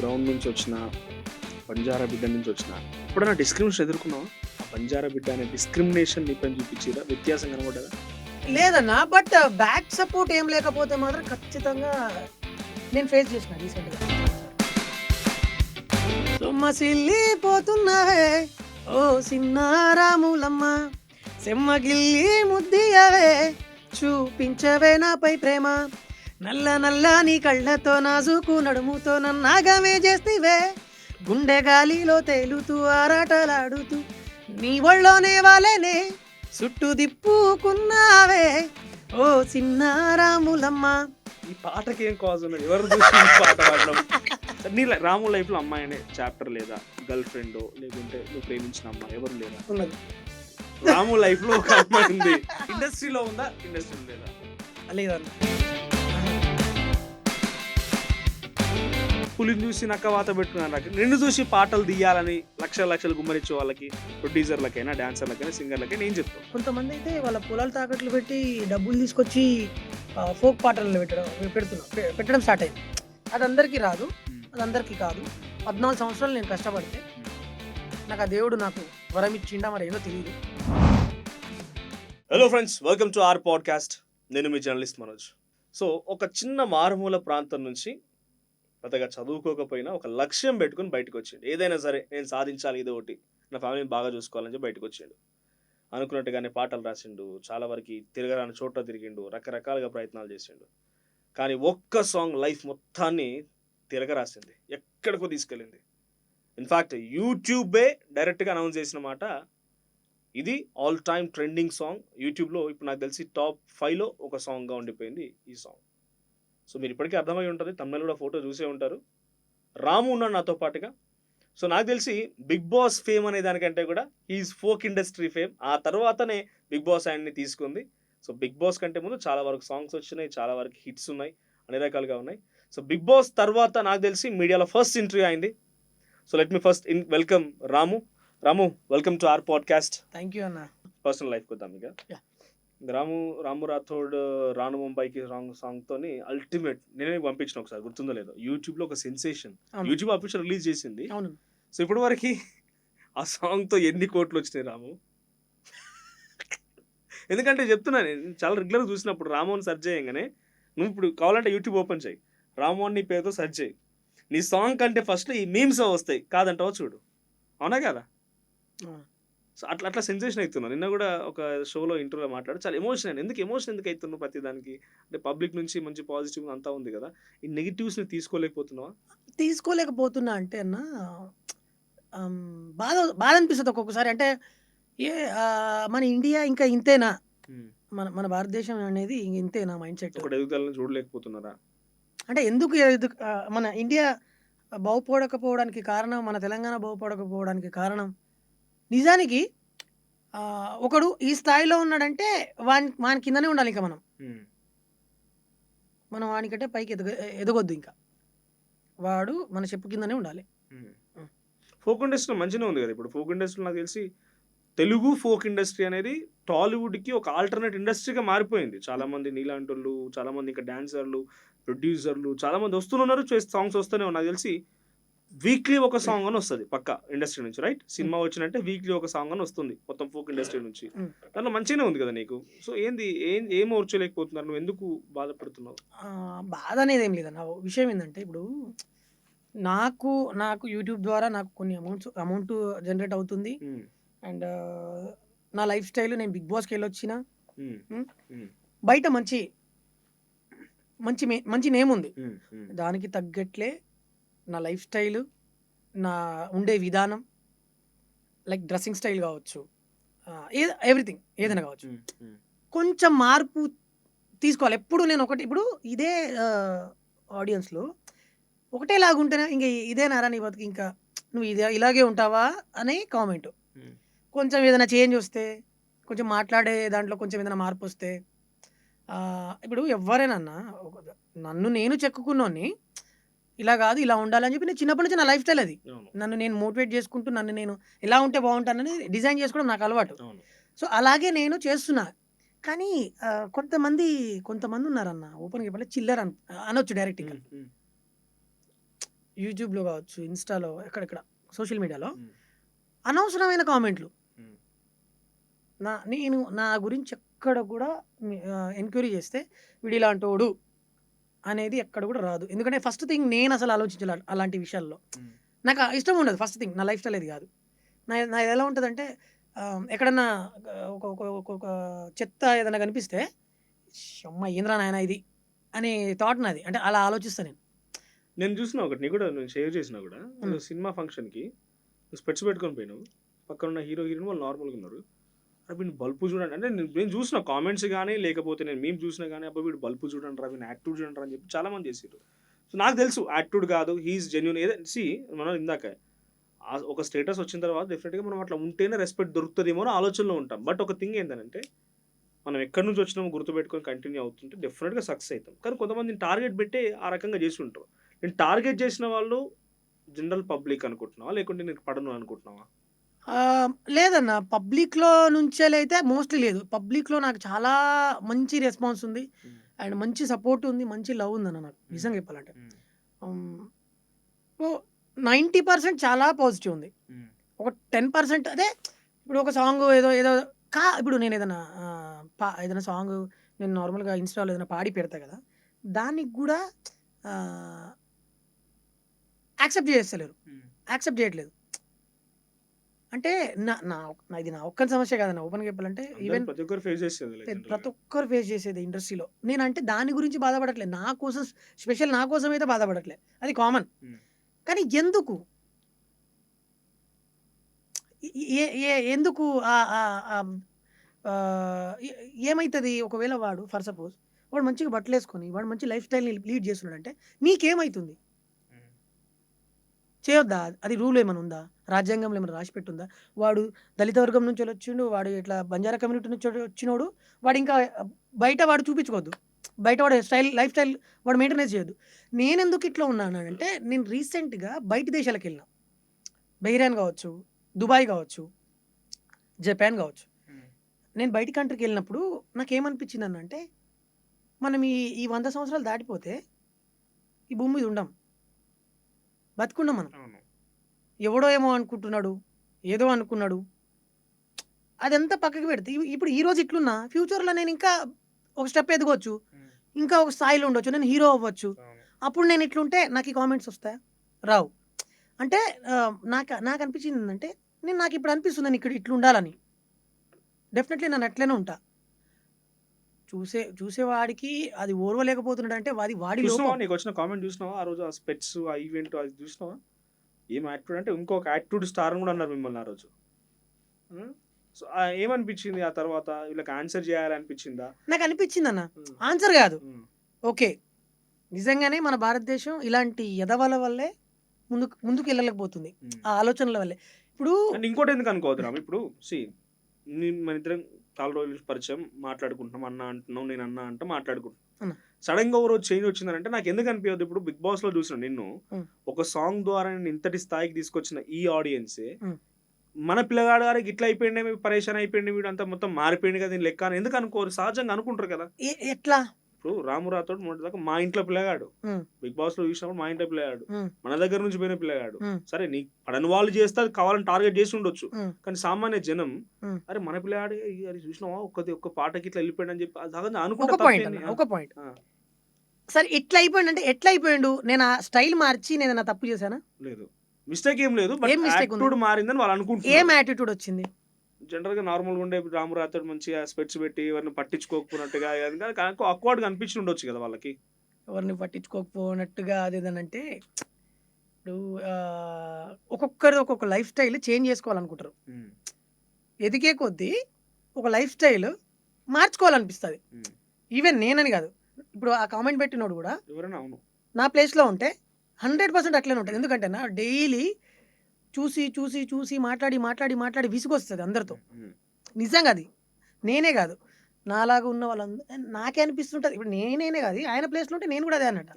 Ground నుంచి వచ్చిన బంజారా బిడ్డ నుంచి వచ్చిన ఎప్పుడైనా డిస్క్రిమినేషన్ ఎదుర్కొన్నావా? ఆ బంజారా బిడ్డ అనే డిస్క్రిమినేషన్ నీ పైన చూపించిరా? వ్యత్యాసం కనబడ్డదా? లేదన్నా, బట్ బ్యాక్ సపోర్ట్ ఏం లేకపోతే మాత్రం ఖచ్చితంగా నేను ఫేస్ చేసిన రీసెంట్గా. సొమ్మసిల్లిపోతున్నావే ఓ సిన్నారాములమ్మ, సెమ్మగిల్లి ముద్దియవే చూపించవే నాపై ప్రేమ, నల్ల నల్ల నీ కళ్ళతో నాజుకు నడుముతో నన్నాగమే చేస్తివే, గుండె గాలిలో తేలుతూ ఆరాటలాడుతూ నీ ఒళ్ళోనే వాలేనే చుట్టూ దిప్పుకున్నావే ఓ సిన్నారాములమ్మ. ఈ పాటకి ఏం కాజ్ ఉన్నది? ఎవరు చూసి ఈ పాట పాడడం? నీ రాము లైఫ్ లో అమ్మాయి అనే చాప్టర్ లేదా? గర్ల్ ఫ్రెండ్ లేకుంటే నువ్వు ప్రేమించిన అమ్మాయి ఎవరు లేదా? ఉన్నది. రాము లైఫ్ లో ఒక అమ్మాయి ఉంది. ఇండస్ట్రీలో ఉందా? ఇండస్ట్రీలో లేదా? లేదన్న. పులిని చూసి నక్క వాత పెట్టుకున్నాను. నిన్ను చూసి పాటలు తీయాలని లక్షల లక్షలు గుమ్మరిచ్చే వాళ్ళకి, ప్రొడ్యూసర్లకైనా, డాన్సర్లకైనా, సింగర్లకైనా ఏం చెప్తావు? కొంతమంది అయితే వాళ్ళ పొలాలు తాకట్లు పెట్టి డబ్బులు తీసుకొచ్చి ఫోక్ పాటలు పెట్టడం స్టార్ట్ అయింది. అది అందరికీ రాదు, అది అందరికీ కాదు. 14 సంవత్సరాలు నేను కష్టపడితే నాకు ఆ దేవుడు నాకు వరం ఇచ్చిండా మరి ఏదో తెలియదు. Hello friends, welcome to our podcast. నేను మీ జర్నలిస్ట్ మనోజ్. సో ఒక చిన్న మారుమూల ప్రాంతం నుంచి పెద్దగా చదువుకోకపోయినా ఒక లక్ష్యం పెట్టుకుని బయటకు వచ్చిండు. ఏదైనా సరే నేను సాధించాలి, ఏదో ఒకటి నా ఫ్యామిలీని బాగా చూసుకోవాలని చెప్పి బయటకు వచ్చిండు. అనుకున్నట్టుగానే పాటలు రాసిండు, చాలా వరకు తిరగరాని చోట్ల తిరిగిండు, రకరకాలుగా ప్రయత్నాలు చేసిండు. కానీ ఒక్క సాంగ్ లైఫ్ మొత్తాన్ని తిరగరాసింది, ఎక్కడికో తీసుకెళ్ళింది. ఇన్ఫ్యాక్ట్ యూట్యూబే డైరెక్ట్గా అనౌన్స్ చేసిన మాట, ఇది ఆల్ టైమ్ ట్రెండింగ్ సాంగ్ యూట్యూబ్లో. ఇప్పుడు నాకు తెలిసి టాప్ 5లో ఒక సాంగ్గా ఉండిపోయింది ఈ సాంగ్. సో మీరు ఇప్పటికీ అర్థమై ఉంటుంది, తమిళ కూడా ఫోటో చూసే ఉంటారు. రాము ఉన్నాడు నాతో పాటుగా. సో నాకు తెలిసి బిగ్ బాస్ ఫేమ్ అనే దానికంటే కూడా ఈజ్ ఫోక్ ఇండస్ట్రీ ఫేమ్. ఆ తర్వాతనే బిగ్ బాస్ ఆయన్ని తీసుకుంది. సో బిగ్ బాస్ కంటే ముందు చాలా వరకు సాంగ్స్ వచ్చినాయి, చాలా వరకు హిట్స్ ఉన్నాయి, అన్ని రకాలుగా ఉన్నాయి. సో బిగ్ బాస్ తర్వాత నాకు తెలిసి మీడియాలో ఫస్ట్ ఇంటర్వ్యూ అయింది. So let me first welcome Ramu. Ramu, welcome to our podcast. Thank you అన్న. పర్సనల్ లైఫ్ కొద్దాం ఇక. రాము రాథోడ్ రాను ముంబైకి సాంగ్తోని అల్టిమేట్ నేనే పంపించిన, ఒకసారి గుర్తుందో లేదో, యూట్యూబ్లో ఒక సెన్సేషన్. యూట్యూబ్ అఫీషియల్ రిలీజ్ చేసింది. సో ఇప్పటి వరకు ఆ సాంగ్తో ఎన్ని కోట్లు వచ్చినాయి రాము? ఎందుకంటే చెప్తున్నా, నేను చాలా రెగ్యులర్గా చూసినప్పుడు రామోని సెర్చ్ చేయగానే, నువ్వు ఇప్పుడు కావాలంటే యూట్యూబ్ ఓపెన్ చేయి, రామోని నీ పేరుతో సెర్చ్ చేయి, నీ సాంగ్ కంటే ఫస్ట్ ఈ మీమ్స్ వస్తాయి. కాదంటావా? చూడు, అవునా కదా? సో అట్లా సెన్సేషన్ అవుతున్నావు. నిన్న కూడా ఒక షోలో ఇంటర్వ్యూలో మాట్లాడు, చాలా ఎమోషన్ అయింది. ఎమోషన్ ఎందుకు అవుతున్నావు ప్రతి దానికి? అంటే పబ్లిక్ నుంచి మంచి పాజిటివ్ అంతా ఉంది కదా, ఈ నెగిటివ్స్ని తీసుకోలేకపోతున్నావా? తీసుకోలేకపోతున్నా అంటే అన్న, బాధ బాధ అనిపిస్తుంది ఒక్కొక్కసారి. అంటే మన ఇండియా ఇంకా ఇంతేనా, మన భారతదేశం అనేది ఇంతేనా మైండ్ సెట్? ఒకటి ఎదుగుదలని చూడలేకపోతున్నారా? అంటే ఎందుకు మన ఇండియా బాగుపడకపోవడానికి కారణం, మన తెలంగాణ బాగుపడకపోవడానికి కారణం, నిజానికి ఒకడు ఈ స్థాయిలో ఉన్నాడంటే వాని కిందనే ఉండాలి. ఇంకా మనం వానికంటే పైకి ఎదగొద్దు. ఇంకా వాడు మన చెప్పు కిందనే ఉండాలి. ఫోక్ ఇండస్ట్రీ మంచిగా ఉంది కదా ఇప్పుడు. ఫోక్ ఇండస్ట్రీ నాకు తెలిసి తెలుగు ఫోక్ ఇండస్ట్రీ అనేది టాలీవుడ్కి ఒక ఆల్టర్నేట్ ఇండస్ట్రీగా మారిపోయింది. చాలామంది నీలాంటి వాళ్ళు, చాలామంది ఇంకా డాన్సర్లు, ప్రొడ్యూసర్లు చాలామంది వస్తున్నారు, సాంగ్స్ వస్తూనే ఉన్నాయి. నాకు తెలిసి వీక్లీ ఒక సాంగ్ అని వస్తుంది పక్క ఇండస్ట్రీ నుంచి, రైట్? సినిమా వచ్చినంటే వీక్లీ ఒక సాంగ్ అని వస్తుంది మొత్తం ఫోక్ ఇండస్ట్రీ నుంచి. దాంట్లో మంచిగానే ఉంది కదా నీకు. సో ఏం ఓర్చలేకపోతున్నారు? నువ్వు ఎందుకు బాధపడుతున్నావు? బాధ అనేది ఏం లేదన్న. విషయం ఏంటంటే, ఇప్పుడు నాకు యూట్యూబ్ ద్వారా నాకు కొన్ని అమౌంట్ జనరేట్ అవుతుంది. అండ్ నా లైఫ్ స్టైల్, నేను బిగ్ బాస్కి వెళ్ళొచ్చిన, బయట మంచి నేమ్ ఉంది. దానికి తగ్గట్లే నా లైఫ్ స్టైలు, నా ఉండే విధానం, లైక్ డ్రెస్సింగ్ స్టైల్ కావచ్చు, ఎవ్రీథింగ్ ఏదైనా కావచ్చు, కొంచెం మార్పు తీసుకోవాలి. ఎప్పుడు నేను ఇప్పుడు ఇదే ఆడియన్స్లో ఒకటేలాగుంటేనే ఇంక ఇదేనారా నీ బతుకు, ఇంకా నువ్వు ఇలాగే ఉంటావా అనే కామెంట్. కొంచెం ఏదైనా చేంజ్ వస్తే, కొంచెం మాట్లాడే దాంట్లో కొంచెం ఏదైనా మార్పు వస్తే, ఇప్పుడు ఎవరైనా నన్ను నేను చెక్కుకున్నోని ఇలా కాదు ఇలా ఉండాలని చెప్పి నేను చిన్నప్పటి నుంచి నా లైఫ్ స్టైల్ అది. నన్ను నేను మోటివేట్ చేసుకుంటూ, నన్ను నేను ఎలా ఉంటే బాగుంటానని డిజైన్ చేసుకోవడం నాకు అలవాటు. సో అలాగే నేను చేస్తున్నా. కానీ కొంతమంది ఉన్నారన్న, ఓపెన్గా చెప్పాలి, చిల్లర అనొచ్చు డైరెక్ట్గా. యూట్యూబ్లో కావచ్చు, ఇన్స్టాలో, ఎక్కడెక్కడ సోషల్ మీడియాలో ఉమ్, అనవసరమైన కామెంట్లు. ఉమ్, నేను నా గురించి ఎక్కడ కూడా ఎంక్వైరీ చేస్తే వీడు ఇలాంటోడు అనేది ఎక్కడ కూడా రాదు. ఎందుకంటే ఫస్ట్ థింగ్ నేను అసలు ఆలోచించాలి అలాంటి విషయాల్లో. ఉమ్, నాకు ఇష్టం ఉండదు ఫస్ట్ థింగ్. నా లైఫ్ స్టైల్ ఇది కాదు. నాది ఎలా ఉంటుందంటే ఎక్కడన్నా ఒక ఒక ఒక ఒక చెత్త ఏదైనా కనిపిస్తే అమ్మ ఏంద్రా నాయన ఇది అనే థాట్ నాది. అంటే అలా ఆలోచిస్తాను నేను. నేను చూసిన ఒకటి నీ కూడా నేను షేర్ చేసినా కూడా ఉమ్. సినిమా ఫంక్షన్కి స్పెట్స్ పెట్టుకొని పోయినావు, పక్కన ఉన్న హీరో హీరోయిన్ వాళ్ళు నార్మల్గా ఉన్నారు. అరే వీడిని బల్బు చూడండి అంటే నేను చూసిన కామెంట్స్ కానీ లేకపోతే నేను మేము చూసినా కానీ అబ్బాయి వీడు బల్బు చూడండి రా, వీడిని యాక్టివ్ చూడండి రా అని చెప్పి చాలా మంది చేసారు. సో నాకు తెలుసు యాక్టివ్ కాదు, హీఈస్ జెన్యున్. ఏదో మనం ఇందాక ఒక స్టేటస్ వచ్చిన తర్వాత డెఫినెట్గా మనం అట్లా ఉంటేనే రెస్పెక్ట్ దొరుకుతుందేమో అని ఆలోచనలో ఉంటాం. బట్ ఒక థింగ్ ఏంటంటే మనం ఎక్కడి నుంచి వచ్చినామో గుర్తుపెట్టుకొని కంటిన్యూ అవుతుంటే డెఫినెట్గా సక్సెస్ అవుతాం. కానీ కొంతమందిని టార్గెట్ పెట్టి ఆ రకంగా చేసి ఉంటారు. నేను టార్గెట్ చేసిన వాళ్ళు జనరల్ పబ్లిక్ అనుకుంటున్నావా లేకుంటే నేను పడను అనుకుంటున్నావా? లేదన్న, పబ్లిక్లో నుంచేలైతే మోస్ట్లీ లేదు. పబ్లిక్లో నాకు చాలా మంచి రెస్పాన్స్ ఉంది అండ్ మంచి సపోర్ట్ ఉంది, మంచి లవ్ ఉందన్న నాకు నిజంగా చెప్పాలంటే. 90% చాలా పాజిటివ్ ఉంది. ఒక 10% అదే. ఇప్పుడు ఒక సాంగ్ ఏదో ఏదో ఇప్పుడు నేను ఏదైనా ఏదైనా సాంగ్ నేను నార్మల్గా ఇన్స్టాలో ఏదైనా పాడి పెడతా కదా, దానికి కూడా యాక్సెప్ట్ చేస్తలేరు, యాక్సెప్ట్ చేయట్లేదు. అంటే ఇది నా ఒక్కరి సమస్య కాదన్న. ఓపెన్గా చెప్పాలంటే ఈవెన్ ప్రతి ఒక్కరు ఫేస్ చేసేది ప్రతి ఒక్కరు ఫేస్ చేసేది ఇండస్ట్రీలో. నేనంటే దాని గురించి బాధపడట్లేదు, నా కోసం స్పెషల్ నా కోసం అయితే బాధపడట్లేదు, అది కామన్. కానీ ఎందుకు ఎందుకు ఏమవుతుంది ఒకవేళ వాడు ఫర్ సపోజ్ వాడు మంచిగా బట్టలు వేసుకొని వాడు మంచి లైఫ్ స్టైల్ని లీడ్ చేస్తున్నాడంటే నీకేమవుతుంది? చేయొద్దా? అది రూల్ ఏమైనా ఉందా? రాజ్యాంగంలో ఏమైనా రాసి పెట్టుందా? వాడు దళిత వర్గం నుంచి వచ్చిండు, వాడు ఇట్లా బంజారా కమ్యూనిటీ నుంచి వచ్చినోడు, వాడు ఇంకా బయట వాడు చూపించుకోవద్దు, బయట వాడు లైఫ్ స్టైల్ వాడు మెయింటెనెన్స్ చేయొద్దు. నేను ఎందుకు ఇట్లా ఉన్నాను అంటే, నేను రీసెంట్గా బయట దేశాలకు వెళ్ళిన, బహ్రెయిన్ కావచ్చు, దుబాయ్ కావచ్చు, జపాన్ కావచ్చు. నేను బయట కంట్రీకి వెళ్ళినప్పుడు నాకేమనిపించింది అన్న అంటే, మనం ఈ 100 సంవత్సరాలు దాటిపోతే ఈ భూమి మీద ఉండం, బతుకున్నాం మనం. ఎవడో ఏమో అనుకుంటున్నాడు, ఏదో అనుకున్నాడు, అదంతా పక్కకి పెడితే ఇప్పుడు ఈరోజు ఇట్లున్నా ఫ్యూచర్లో నేను ఇంకా ఒక స్టెప్ ఎదగవచ్చు, ఇంకా ఒక స్థాయిలో ఉండొచ్చు, నేను హీరో అవ్వచ్చు. అప్పుడు నేను ఇట్లుంటే నాకు ఈ కామెంట్స్ వస్తాయా? రావు. అంటే నాకు అనిపించింది ఏంటంటే, నాకు ఇప్పుడు అనిపిస్తుంది నేను ఇక్కడ ఇట్లా ఉండాలని. డెఫినెట్లీ నేను అట్లనే ఉంటా. చూసేవాడికి అది ఓర్వలేకపోతున్నాడు అంటే వాడి లోపం. నీకు వచ్చిన కామెంట్ చూసినావా ఆ రోజు? ఆ స్పెట్స్ ఆ ఈవెంట్ అది చూసినావా? ఏం యాక్టివ్ అంటే ఇంకొక యాక్టివ్ స్టార్ కూడా అన్నారు మిమ్మల్ని ఆ రోజు. సో ఏమనిపించింది ఆ తర్వాత? వీళ్ళకి ఆన్సర్ చేయాలనిపించిందా? నాకు అనిపించింది అన్న, ఆన్సర్ కాదు, ఓకే నిజంగానే మన భారతదేశం ఇలాంటి ఎదవల వల్లే ముందుకు వెళ్ళలేకపోతుంది, ఆ ఆలోచనల వల్లే. ఇప్పుడు ఇంకోటి ఎందుకు అనుకోవద్దు రామ్, ఇప్పుడు మన ఇద్దరం చాలా రోజుల నుంచి పరిచయం, మాట్లాడుకుంటున్నాం, అన్న అంటున్నాం, నేను అన్న అంటే మాట్లాడుకుంటున్నాం. సడన్ గా ఓ రోజు చేంజ్ వచ్చిందంటే నాకు ఎందుకు అనిపించదు? ఇప్పుడు బిగ్ బాస్ లో చూసిన నిన్ను ఒక సాంగ్ ద్వారా నేను ఇంతటి స్థాయికి తీసుకొచ్చిన ఈ ఆడియన్సే మన పిల్లగాడు గారికి ఇట్లా అయిపోయింది, పరేషాన్ అయిపోయింది, వీడు అంతా మొత్తం మారిపోయింది కదా లెక్క అని ఎందుకు అనుకోరు? సహజంగా అనుకుంటారు కదా. ఎట్లా? ఇప్పుడు రాము రాథోడ్ మొదటిదాకా మా ఇంట్లో పిల్లగాడు, బిగ్ బాస్ లో చూసినప్పుడు మా ఇంట్లో పిల్లగాడు, మన దగ్గర నుంచి పోయిన పిల్లగాడు. సరే నీ పడని వాళ్ళు చేస్తే అది కావాలని టార్గెట్ చేసి ఉండొచ్చు, కానీ సామాన్య జనం అరే మన పిల్లగాడు అది చూసినావా ఒక్క పాటకి ఇట్లా వెళ్ళిపోయాడు అని చెప్పి అనుకుంటా. ఒక పాయింట్ సరే ఇట్లా అయిపోయింది అంటే ఎట్లా అయిపోయాడు? నేను ఆ స్టైల్ మార్చి నేను తప్పు చేశానా? లేదు, మిస్టేక్ ఏం లేదు, బట్ యాటిట్యూడ్ మారిందని వాళ్ళు అనుకుంటున్నారు. ఏం యాటిట్యూడ్ వచ్చింది? జనరల్ గా నార్మల్ గా ఉండే రాము రాథోడ్ మంచిగా స్పెట్స్ పెట్టి ఎవరిని పట్టించుకోకపోయినట్టుగా అక్వర్డ్ గా అనిపించి ఉండొచ్చు కదా వాళ్ళకి. ఎవరిని పట్టించుకోకపోయినట్టుగా అదేదనంటే, ఇప్పుడు ఒక్కొక్కరు ఒక్కొక్క లైఫ్ స్టైల్ చేంజ్ చేసుకోవాలనుకుంటారు. ఎదిగే కొద్దీ ఒక లైఫ్ స్టైల్ మార్చుకోవాలనిపిస్తుంది. ఈవెన్ నేనని కాదు, ఇప్పుడు ఆ కామెంట్ పెట్టినోడు కూడా ఎవరైనా అవును నా ప్లేస్లో ఉంటే 100% అట్లనే ఉంటుంది. ఎందుకంటే నా డైలీ చూసి మాట్లాడి విసుగొస్తుంది అందరితో. నిజంగా అది నేనే కాదు, నాలాగా ఉన్న వాళ్ళందరూ నాకే అనిపిస్తుంటుంది. ఇప్పుడు నేనే కాదు, ఆయన ప్లేస్లో ఉంటే నేను కూడా అదే అన్నట్టు.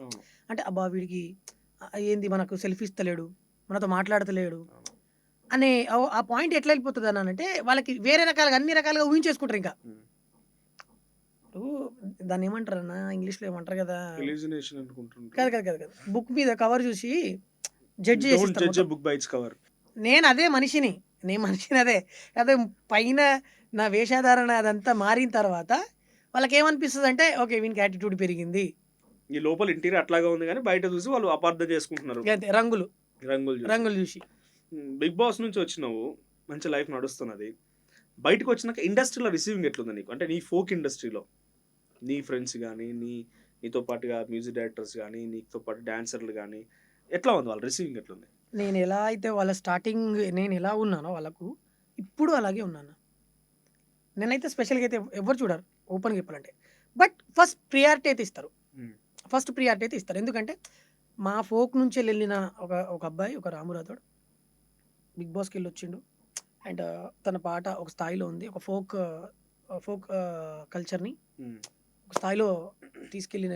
అంటే అబ్బా వీడికి ఏంది మనకు సెల్ఫీ ఇస్తలేడు, మనతో మాట్లాడతలేడు అనే ఆ పాయింట్ ఎట్లా వెళ్ళిపోతుంది అని అంటే, వాళ్ళకి వేరే రకాలుగా అన్ని రకాలుగా ఊహించేసుకుంటారు. ఇంకా దాన్ని ఏమంటారు అన్న, ఇంగ్లీష్లో ఏమంటారు కదా, కాదు బుక్ మీద కవర్ చూసి జడ్జ్ డోంట్ చేసిస్తారు జడ్జ్ ఎ మొత్తం. Book by its cover. నేను అదే మనిషిని. నేను మనిషిని అదే. అదే పైన నా వేషధారణ అదంతా మారిన తర్వాత వాళ్ళకేమనిపిస్తదంటే ఓకే. వీనికి యాటిట్యూడ్ పెరిగింది. ఈ లోపల ఇంటీరియర్ అట్లాగా ఉంది గానీ బయట చూసి వాళ్ళు అపార్థం చేసుకుంటున్నారు. అంతే రంగులు, రంగులు చూసి. రంగులు చూసి. బిగ్ బాస్ నుంచి వచ్చినావు. మంచి లైఫ్ నడుస్తున్నది. బయటకు వచ్చినాక ఇండస్ట్రీలో రిసీవింగ్ ఎట్లుంది నీకు? అంటే నీ ఫోక్ ఇండస్ట్రీలో నీ ఫ్రెండ్స్ గానీ, నీతో పాటుగా మ్యూజిక్ డైరెక్టర్స్ గానీ, నీతో పాటు డాన్సర్లు గానీ ఎట్లా ఉంది వాళ్ళ రిసీవింగ్ ఎట్లుంది? నేనెలా అయితే వాళ్ళ స్టార్టింగ్ నేనెలా ఉన్నానో వాళ్ళకు, ఇప్పుడు అలాగే ఉన్నాను. నేనైతే స్పెషల్‌గా అయితే ఎవ్వరు చూడరు ఓపెన్‌గా చెప్పాలంటే. బట్ ఫస్ట్ ప్రియారిటీ అయితే ఇస్తారు. హ్మ్. ఫస్ట్ ప్రియారిటీ అయితే ఇస్తారు. ఎందుకంటే మా ఫోక్ నుంచెళ్ళిన ఒక అబ్బాయి, ఒక రాము రాథోడ్ బిగ్ బాస్‌కెళ్ళొచ్చిండు. అండ్ తన పాట ఒక స్థాయిలో ఉంది. ఒక ఫోక్ కల్చర్‌ని హ్మ్. ఒక స్థాయిలో తీసుకెళ్ళిన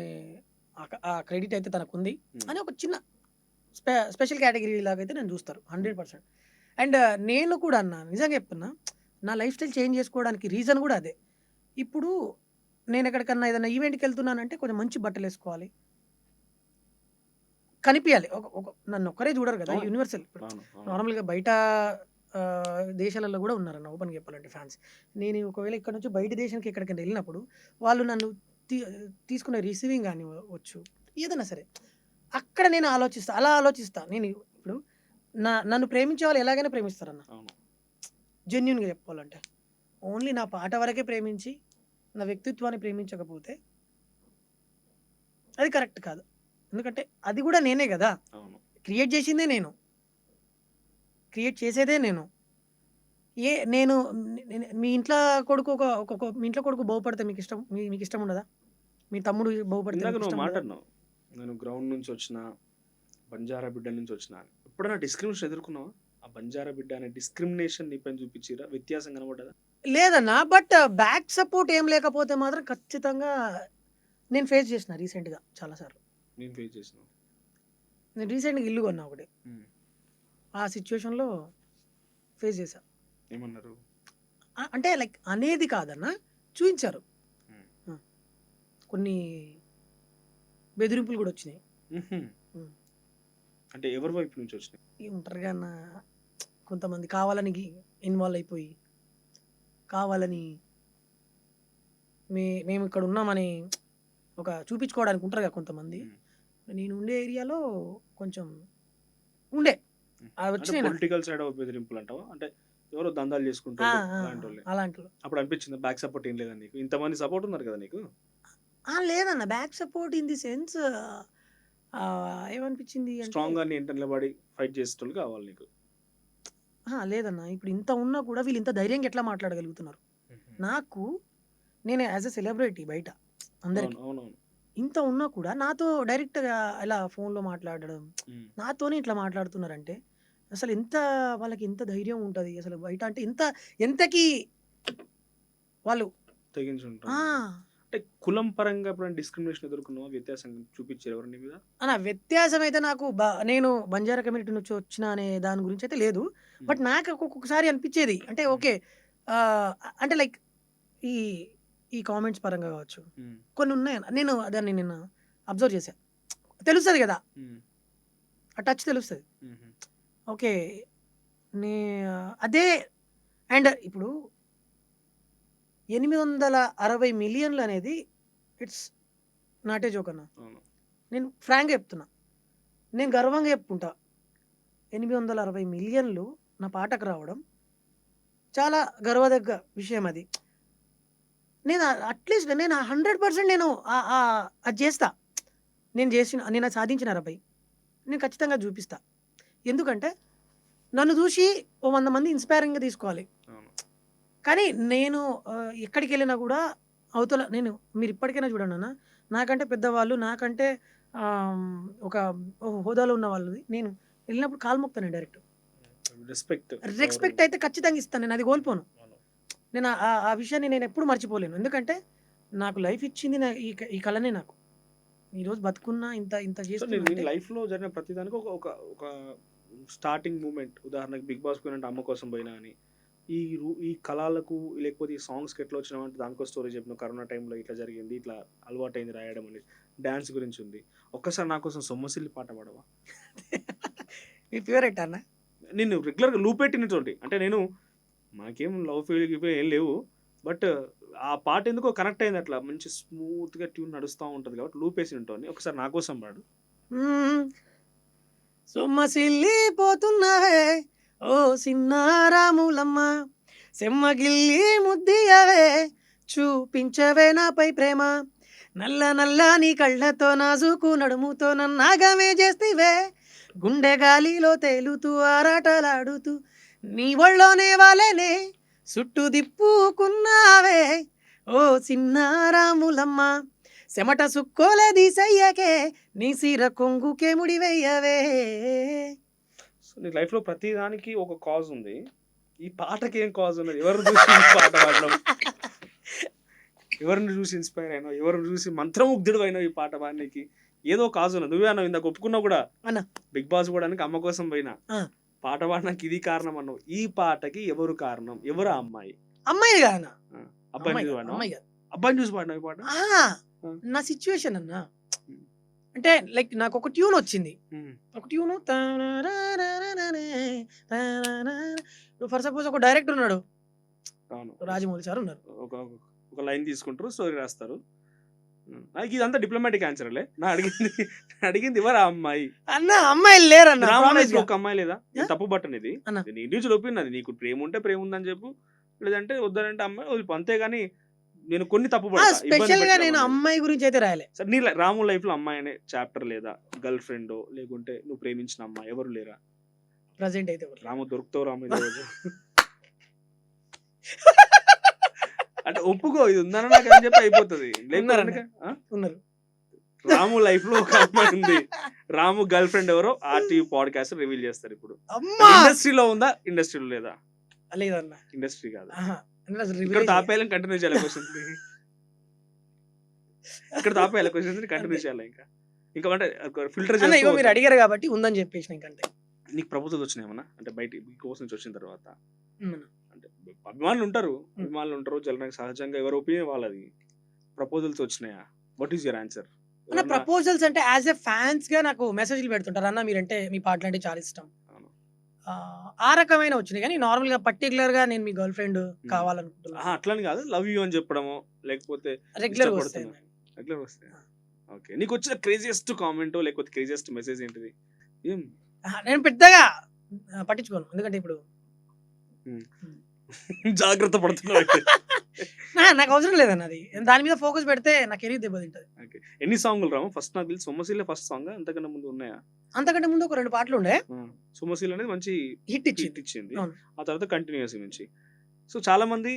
ఆ క్రెడిట్ అయితే తనకుంది అని ఒక చిన్న స్పెషల్ కేటగిరీ లాగైతే నేను చూస్తారు 100%. అండ్ నేను కూడా అన్న నిజంగా చెప్తున్నా, నా లైఫ్ స్టైల్ చేంజ్ చేసుకోవడానికి రీజన్ కూడా అదే. ఇప్పుడు నేను ఎక్కడికన్నా ఏదైనా ఈవెంట్‌కి వెళ్తున్నానంటే కొంచెం మంచి బట్టలేసుకోవాలి. కనిపియాలి. ఒక ఒక నన్ను ఒక్కరే చూడరు కదా! అవును. యూనివర్సల్. ఇప్పుడు అవును. అవును. నార్మల్‌గా బయట దేశాలలో కూడా ఉన్నారన్న ఓపెన్‌గా చెప్పాలంటే ఫ్యాన్స్. నేను ఒకవేళ ఇక్కడ నుంచి బయట దేశానికి ఎక్కడికైనా వెళ్ళినప్పుడు వాళ్ళు నన్ను తీ తీసుకునే రిసీవింగ్ కానివ్వచ్చు, ఏదైనా సరే. అక్కడ నేను ఆలోచిస్తా. అలా ఆలోచిస్తా. నేను ఇప్పుడు నన్ను ప్రేమించే వాళ్ళు ఎలాగైనా ప్రేమిస్తారన్న. అవును. జెన్యూన్‌గా చెప్పుకోవాలంటే. ఓన్లీ నా పాట వరకే ప్రేమించి, నా వ్యక్తిత్వాన్ని ప్రేమించకపోతే అది కరెక్ట్ కాదు. ఎందుకంటే అది కూడా నేనే గదా! అవును. క్రియేట్ చేసిందే నేను. క్రియేట్ చేసేదే నేను. నేను మీ ఇంట్లో కొడుకు మీ ఇంట్లో కొడుకు బాగుపడితే మీకిష్టం మీకిష్టం ఉండదా? మీ తమ్ముడు బాగుపడితే ఇందాక నువ్వు మీకిష్టం మాట ఉండదా? అన్నావు. నేను గ్రౌండ్ నుంచి వచ్చిన, బంజారా బిడ్డ నుంచి వచ్చిన అని. ఎప్పుడైనా డిస్క్రిమినేషన్ ఎదుర్కొన్నావా? ఆ బంజారా బిడ్డ అనే డిస్క్రిమినేషన్ నీ పైన చూపించిర్రా? వ్యత్యాసం కనపడ్డదా? లేదన్నా. బట్ బ్యాక్ సపోర్ట్ ఏం లేకపోతే మాత్రం ఖచ్చితంగా నేను ఫేస్ చేసిన రీసెంట్‌గా చాలా సార్లు. నేను ఫేస్ చేసినావు. నేను రీసెంట్‌గా ఇల్లు కొన్నా ఒకటి. హ్మ్. ఆ సిట్యుయేషన్‌లో ఫేస్ చేశా. ఏమన్నారు? అంటే లైక్ అనేది కాదన్నా చూయించారు. హ్మ్. ఆ! కొన్ని బెదిరింపులు కూడా వచ్చినాయి. హుహు. హ్మ్. అంటే ఎవరి వైపు నుంచి వచ్చినాయి? ఉంటారుగా అన్న కొంతమంది కావాలని ఇన్వాల్వ్ అయిపోయి, కావాలని మేము ఇక్కడ ఉన్నామని ఒక చూపించుకోవడానికి ఉంటారుగా కొంతమంది. హ్మ్. నేను ఉండే ఏరియాలో కొంచెం ఉండే. హ్మ్. అవి అంటే వచ్చినాయి నాకు. పొలిటికల్ సైడ్ బెదిరింపులు అంటావా? అంటే ఎవరో దందాలు ఆ! చేసుకుంటోళ్ళు ఆ! అలాంటోళ్ళే. అలాంటివి. అప్పుడు అనిపించిందా బ్యాక్ సపోర్ట్ ఏం లేదని నీకు? ఇంతమంది సపోర్ట్ ఉన్నారు కదా నీకు? లేదన్న back support in the sense ఏమనిపించింది అంటే స్ట్రాంగ్‌గా నీ వెంట నిలబడి ఫైట్ చేసేటోళ్ళు కావాలి నీకు. లేదన్న. ఇప్పుడు ఇంత ఉన్నా కూడా వీళ్ళు ఇంత ధైర్యంగా ఎట్లా మాట్లాడగలుగుతున్నారు? హుహు. నాకు నేను యాస్ ఎ సెలబ్రిటీ బయట అవును. అందరికి. అవునవును. ఇంత ఉన్నా కూడా నాతో డైరెక్ట్‌గా ఇలా ఫోన్‌లో మాట్లాడడం, హ్మ్. నాతోనే ఇట్లా మాట్లాడుతున్నారంటే అసలు ఎంత వాళ్ళకి ఎంత ధైర్యం ఉంటది. అసలు బయట అంటే ఎంతకి వాళ్ళు తెగించుంటారు. ఆ! అంటే కులం పరంగా ఎప్పుడైనా డిస్క్రిమినేషన్ ఎదుర్కొన్నావా? వ్యత్యాసం చూపించారా ఎవరు నీ మీద? వ్యత్యాసం అయితే నాకు నేను బంజారా కమ్యూనిటీ నుంచి వచ్చిన అనే దాని గురించి అయితే లేదు. హ్మ్. బట్ నాకు ఒక్కొక్కసారి అనిపిచ్చేది. అంటే హ్మ్. ఓకే. ఆహ్, అంటే లైక్ ఈ ఈ కామెంట్స్ పరంగా కావచ్చు. హ్మ్. కొన్ని ఉన్నాయి. నేను దాన్ని నిన్న అబ్జర్వ్ చేశా. తెలుస్తది గదా! హ్మ్. ఆ టచ్ తెలుస్తది. హుహు. ఓకే. నే అదే అండ్ ఇప్పుడు 860,000,000 అనేది ఇట్స్ నాట్ ఏ జోక్ అన్న. అవును. నేను ఫ్రాంక్‌గా చెప్తున్నా. నేను గర్వంగా చెప్పుకుంటా. 860,000,000 నా పాటకు రావడం చాలా గర్వదగ్గ విషయం అది. నేను అట్‌లీస్ట్ నేను 100% నేను అది జేస్తా. నేను అది సాధించిన 60 నేను ఖచ్చితంగా జూపిస్తా. ఎందుకంటే నన్ను జూసి ఓ 100 మంది ఇన్‌స్పైరింగ్‌గా తీసుకోవాలి. అవును. కానీ నేను ఎక్కడికెళ్ళినా గూడా అవతల నేను మీరిప్పటికైనా చూడండన్న. నాకంటే పెద్దవాళ్ళు, నాకంటే ఆహ్, ఒక హోదాలో ఉన్న వాళ్ళది నేను ఎళ్ళినప్పుడు కాలు మొక్కుతా నేను డైరెక్ట్. రెస్పెక్ట్, గౌరవం. రెస్పెక్ట్ అయితే ఖచ్చితంగా ఇస్తాను. నేను అది కోల్పోను. అవును. నేను ఆ విషయాన్ని నేనెప్పుడు మర్చిపోలేను. ఎందుకంటే నాకు లైఫ్ ఇచ్చింది ఈ కళనే నాకు. ఈరోజు బతుకున్నా ఇంత ఇంత సో, చేస్తున్నా నీ అంటే లైఫ్‌లో జరిగిన ప్రతి దానికి ఒక ఒక ఒక స్టార్టింగ్ మూమెంట్ ఉదాహరణకి 'బిగ్ బాస్' పోయినంటే అమ్మ కోసం పోయినా అని. ఈ కళలకు లేకపోతే ఈ సాంగ్స్‌కి ఎట్లా వచ్చినావంటే దానికో స్టోరీ చెప్పినావు. కరోనా టైంలో ఇట్లా జరిగింది. ఇట్లా అలవాటయింది రాయడం అనేది. డాన్స్ గురించి ఉంది. ఒక్కసారి నా కోసం 'సొమ్మసిల్లి' పాట పాడవా? మీ ఫేవరెట్ అన్న? నేను రెగ్యులర్గా లూప్ పెట్టినటువంటి అంటే నేను మనకేం లవ్ ఫీల్ ఏం లేవు, బట్ ఆ పాట ఎందుకో కనెక్ట్ అయింది, అట్లా మంచి స్మూత్గా ట్యూన్ నడుస్తూ ఉంటుంది కాబట్టి లూప్ వేసి ఉంటాను. ఒకసారి నా కోసం పాడు. సొమ్మసిల్లిపోతున్నవే ఓ సిన్నారాములమ్మ, సెమ్మగిల్లి ముద్దియవే చూపించవే నాపై ప్రేమ, నల్ల నల్లని కళ్ళతో నాజుకు నడుముతో నన్నాగమే చేస్తివే, గుండె గాలిలో తేలుతూ ఆరాటలాడుతూ నీ ఒళ్ళోనే వాలేనే చుట్టూ దిప్పుకున్నావే ఓ సిన్నారాములమ్మ, చెమట సుక్కోలే దీసయ్యకే నీ సీర కొంగుకే ముడివెయ్యవే. సో నీ లైఫ్లో ప్రతి దానికి ఒక కాజ్ ఉంది, ఈ పాటకి ఏం కాజ్ ఉన్నది? ఎవరిని చూసి ఈ పాట పాడడం, ఎవరిని చూసి ఇన్స్పైర్ అయినావు, ఎవరిని చూసి మంత్రముగ్ధుడు అయినావు ఈ పాట పాడడానికి? ఏదో కాజ్ ఉన్నది. నువ్వే అన్నావు ఇందాక, ఒప్పుకున్నావు కూడా, అన్న బిగ్ బాస్ కూడా అమ్మ కోసం పోయినా ఆ. పాట పాడడానికి ఇది కారణం అన్నావు. ఈ పాటకి ఎవరు కారణం? ఎవరు ఆ అమ్మాయి? అమ్మాయి కాదు అన్న, అబ్బాయిని అమ్మాయి చూసి కాదు, పాడినావా? అమ్మాయి కాదు. అబ్బాయిని చూసి పాడినావు ఈ పాట? నా సిచ్యువేషన్ అన్న, అంటే లైక్ నాకు ఒక ట్యూన్ వచ్చింది, ఒక ట్యూన్ ఫర్ సపోజ్ ఒక డైరెక్టర్ ఉన్నాడు, అవును, రాజమౌళి సార్ ఉన్నారు, ఒక ఒక లైన్ తీసుకుంటారు, స్టోరీ రాస్తారు. నాకు ఇదంతా డిప్లొమాటిక్ ఆన్సర్లే. అడిగింది ఎవరు ఆ అమ్మాయి? అన్న అమ్మాయిలు లేరన్న, రామాయణ ఒక అమ్మాయి లేదా? తప్పు బట్టన్ ఇది, అన్న. నీ ఇండివిజువల్ ఒపీనియన్ అది. నీకు ప్రేమ ఉంటే ప్రేమ ఉందని చెప్పు, లేదంటే వద్దనంటే అమ్మాయి వదిలిపో, అంతేగాని నేను కొన్ని తప్పు స్పెషల్ గా నేను అమ్మాయి గురించి అయితే రాయలే. సరే, నీ రాము లైఫ్ లో అమ్మాయి అనే చాప్టర్ లేదా? గర్ల్ ఫ్రెండ్ లేకుంటే నువ్వు ప్రేమించిన అమ్మాయి ఎవరు లేరా? ప్రజెంట్ అయితే రాము దొరుకుతావు, రాము ఇది రోజు అంటే ఒప్పుకో, ఇది ఉందని నాకు అని చెప్పి అయిపోతుంది. ఉన్నారు. రాము లైఫ్ లో ఒక అమ్మాయి ఉంది, రాము గర్ల్ ఫ్రెండ్ ఎవరో ఆర్టీవీ పాడ్కాస్ట్ రివీల్ చేస్తారు. ఇప్పుడు ఇండస్ట్రీలో ఉందా, ఇండస్ట్రీలో లేదా? లేదన్న, ఇండస్ట్రీ కాదు. ఇక్కడ తాపేయాలని కంటిన్యూ చేయాలి క్వశ్చన్స్, ఇక్కడ తాపేయాలి క్వశ్చన్స్ కంటిన్యూ చేయాలి. ఇంకా అంటే ఫిల్టర్ చేయాలి. మీరు అడిగారు కాబట్టి ఉందని చెప్పేసి ఇంకంటే. నీకు ప్రపోజల్ వచ్చినాయేమన్నా అంటే బయట బిగ్ బాస్ నుంచి వచ్చిన తర్వాత? అంటే అభిమానులు ఉంటారు, జనరల్ సహజంగా ఎవరి ఒపీనియన్ వాళ్ళది. ప్రపోజల్స్ వచ్చినాయా? What is your answer? అన్న ప్రపోజల్స్ అంటే యాజ్ ఎ ఫ్యాన్స్ గా నాకు మెసేజ్లు పెడుతుంటారు, అన్న మీరంటే మీ పాటలు అంటే చాలా ఇష్టం, ఆ రకమైన వచ్చినాయి. కానీ నార్మల్ గా పర్టికులర్ గా నేను మీ గర్ల్ ఫ్రెండ్ కావాలనుకుంటున్నా అట్లని కాదు, లవ్ యూ అని చెప్పడము, లేకపోతే రెగ్యులర్ వస్తాయి. ఓకే, నీకు వచ్చిన క్రేజియస్ట్ కామెంట్ లేకపోతే క్రేజియస్ట్ మెసేజ్ ఏంటిది? నేను పెద్దగా పట్టించుకోను, ఎందుకంటే ఇప్పుడు జాగ్రత్త పడుతున్నావు. నాకు అవసరం లేదన్న, అది దాని మీద ఫోకస్ పెడితే నాకు ఎన్ని దెబ్బతింటది. ఎన్ని సాంగ్లు రాము? ఫస్ట్ నాకు తెలిసి సొమ్మశీల ఫస్ట్ సాంగ్, అంతకన్నా ముందు ఉన్నాయా? అంతకంటే ముందు ఒక 2 పాటలు ఉండే. సొమ్మశీల అనేది మంచి హిట్ ఇచ్చింది, ఆ తర్వాత కంటిన్యూస్ నుంచి. సో చాలా మంది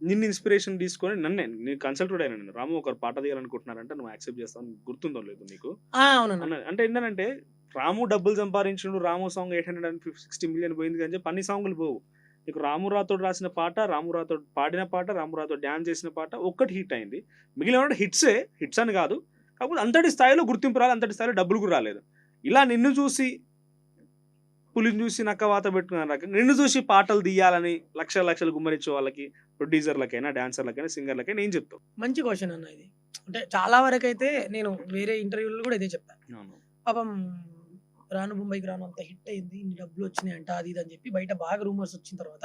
నిన్ను ఇన్స్పిరేషన్ తీసుకొని నేను కన్సల్ట్ అయినా, నేను రాము ఒక పాట తీయాలనుకుంటున్నారంటే నువ్వు యాక్సెప్ట్ చేస్తావు, గుర్తుందో లేదు నీకు? అంటే ఏంటంటే రాము డబ్బులు సంపాదించిండు, రాము సాంగ్ 860 million పోయింది అని చెప్పి అన్ని సాంగ్లు పోవు. నీకు రాము రాథోడ్ రాసిన పాట, రాము రాథోడ్ పాడిన పాట, రాము రాథోడ్ డ్యాన్స్ చేసిన పాట ఒక్కటి హిట్ అయింది. మిగిలిన హిట్స్ అని కాదు, కాకపోతే అంతటి స్థాయిలో గుర్తింపు రాలేదు, అంతటి స్థాయిలో డబ్బులు కూడా రాలేదు. ఇలా నిన్ను చూసి పులిని చూసి నక్క వాత పెట్టుకున్న రకంగా నిన్ను చూసి పాటలు తీయాలని లక్షలు గుమ్మరించే వాళ్ళకి, ప్రొడ్యూసర్లకైనా, డాన్సర్లకైనా, సింగర్లకైనా ఏం చెప్తావు? మంచి క్వశ్చన్ అన్న ఇది. అంటే చాలా వరకు అయితే నేను వేరే ఇంటర్వ్యూలో కూడా ఇదే చెప్పాను. పాపం రాను బొంబాయికి రాను అంత హిట్ అయింది, ఇన్ని డబ్బులు వచ్చినాయి అంట, అది ఇది అని చెప్పి బయట బాగా రూమర్స్ వచ్చిన తర్వాత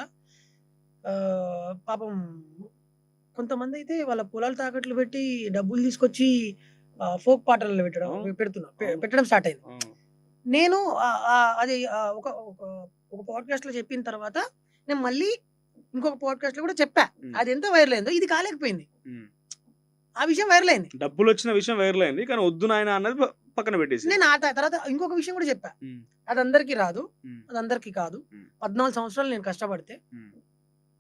పాపం కొంతమంది అయితే వాళ్ళ పొలాలు తాకట్లు పెట్టి డబ్బులు తీసుకొచ్చి ఫోక్ పాటలు పెట్టడం స్టార్ట్ అయింది. నేను అది ఒక పాడ్కాస్ట్ లో చెప్పిన తర్వాత నేను మళ్ళీ ఇంకొక పాడ్కాస్ట్ లో కూడా చెప్పా, అది ఎంత వైరల్ అయిందో ఇది కాలేకపోయింది. ఆ విషయం వైరల్ అయింది, డబ్బులు వచ్చిన విషయం వైరల్ అయింది, కానీ వద్దు నాయన అన్నది పక్కన పెట్టేసి. నేను ఆ తర్వాత ఇంకొక విషయం కూడా చెప్పా, అది అందరికీ రాదు, అది అందరికీ కాదు. 14 సంవత్సరాలు నేను కష్టపడితే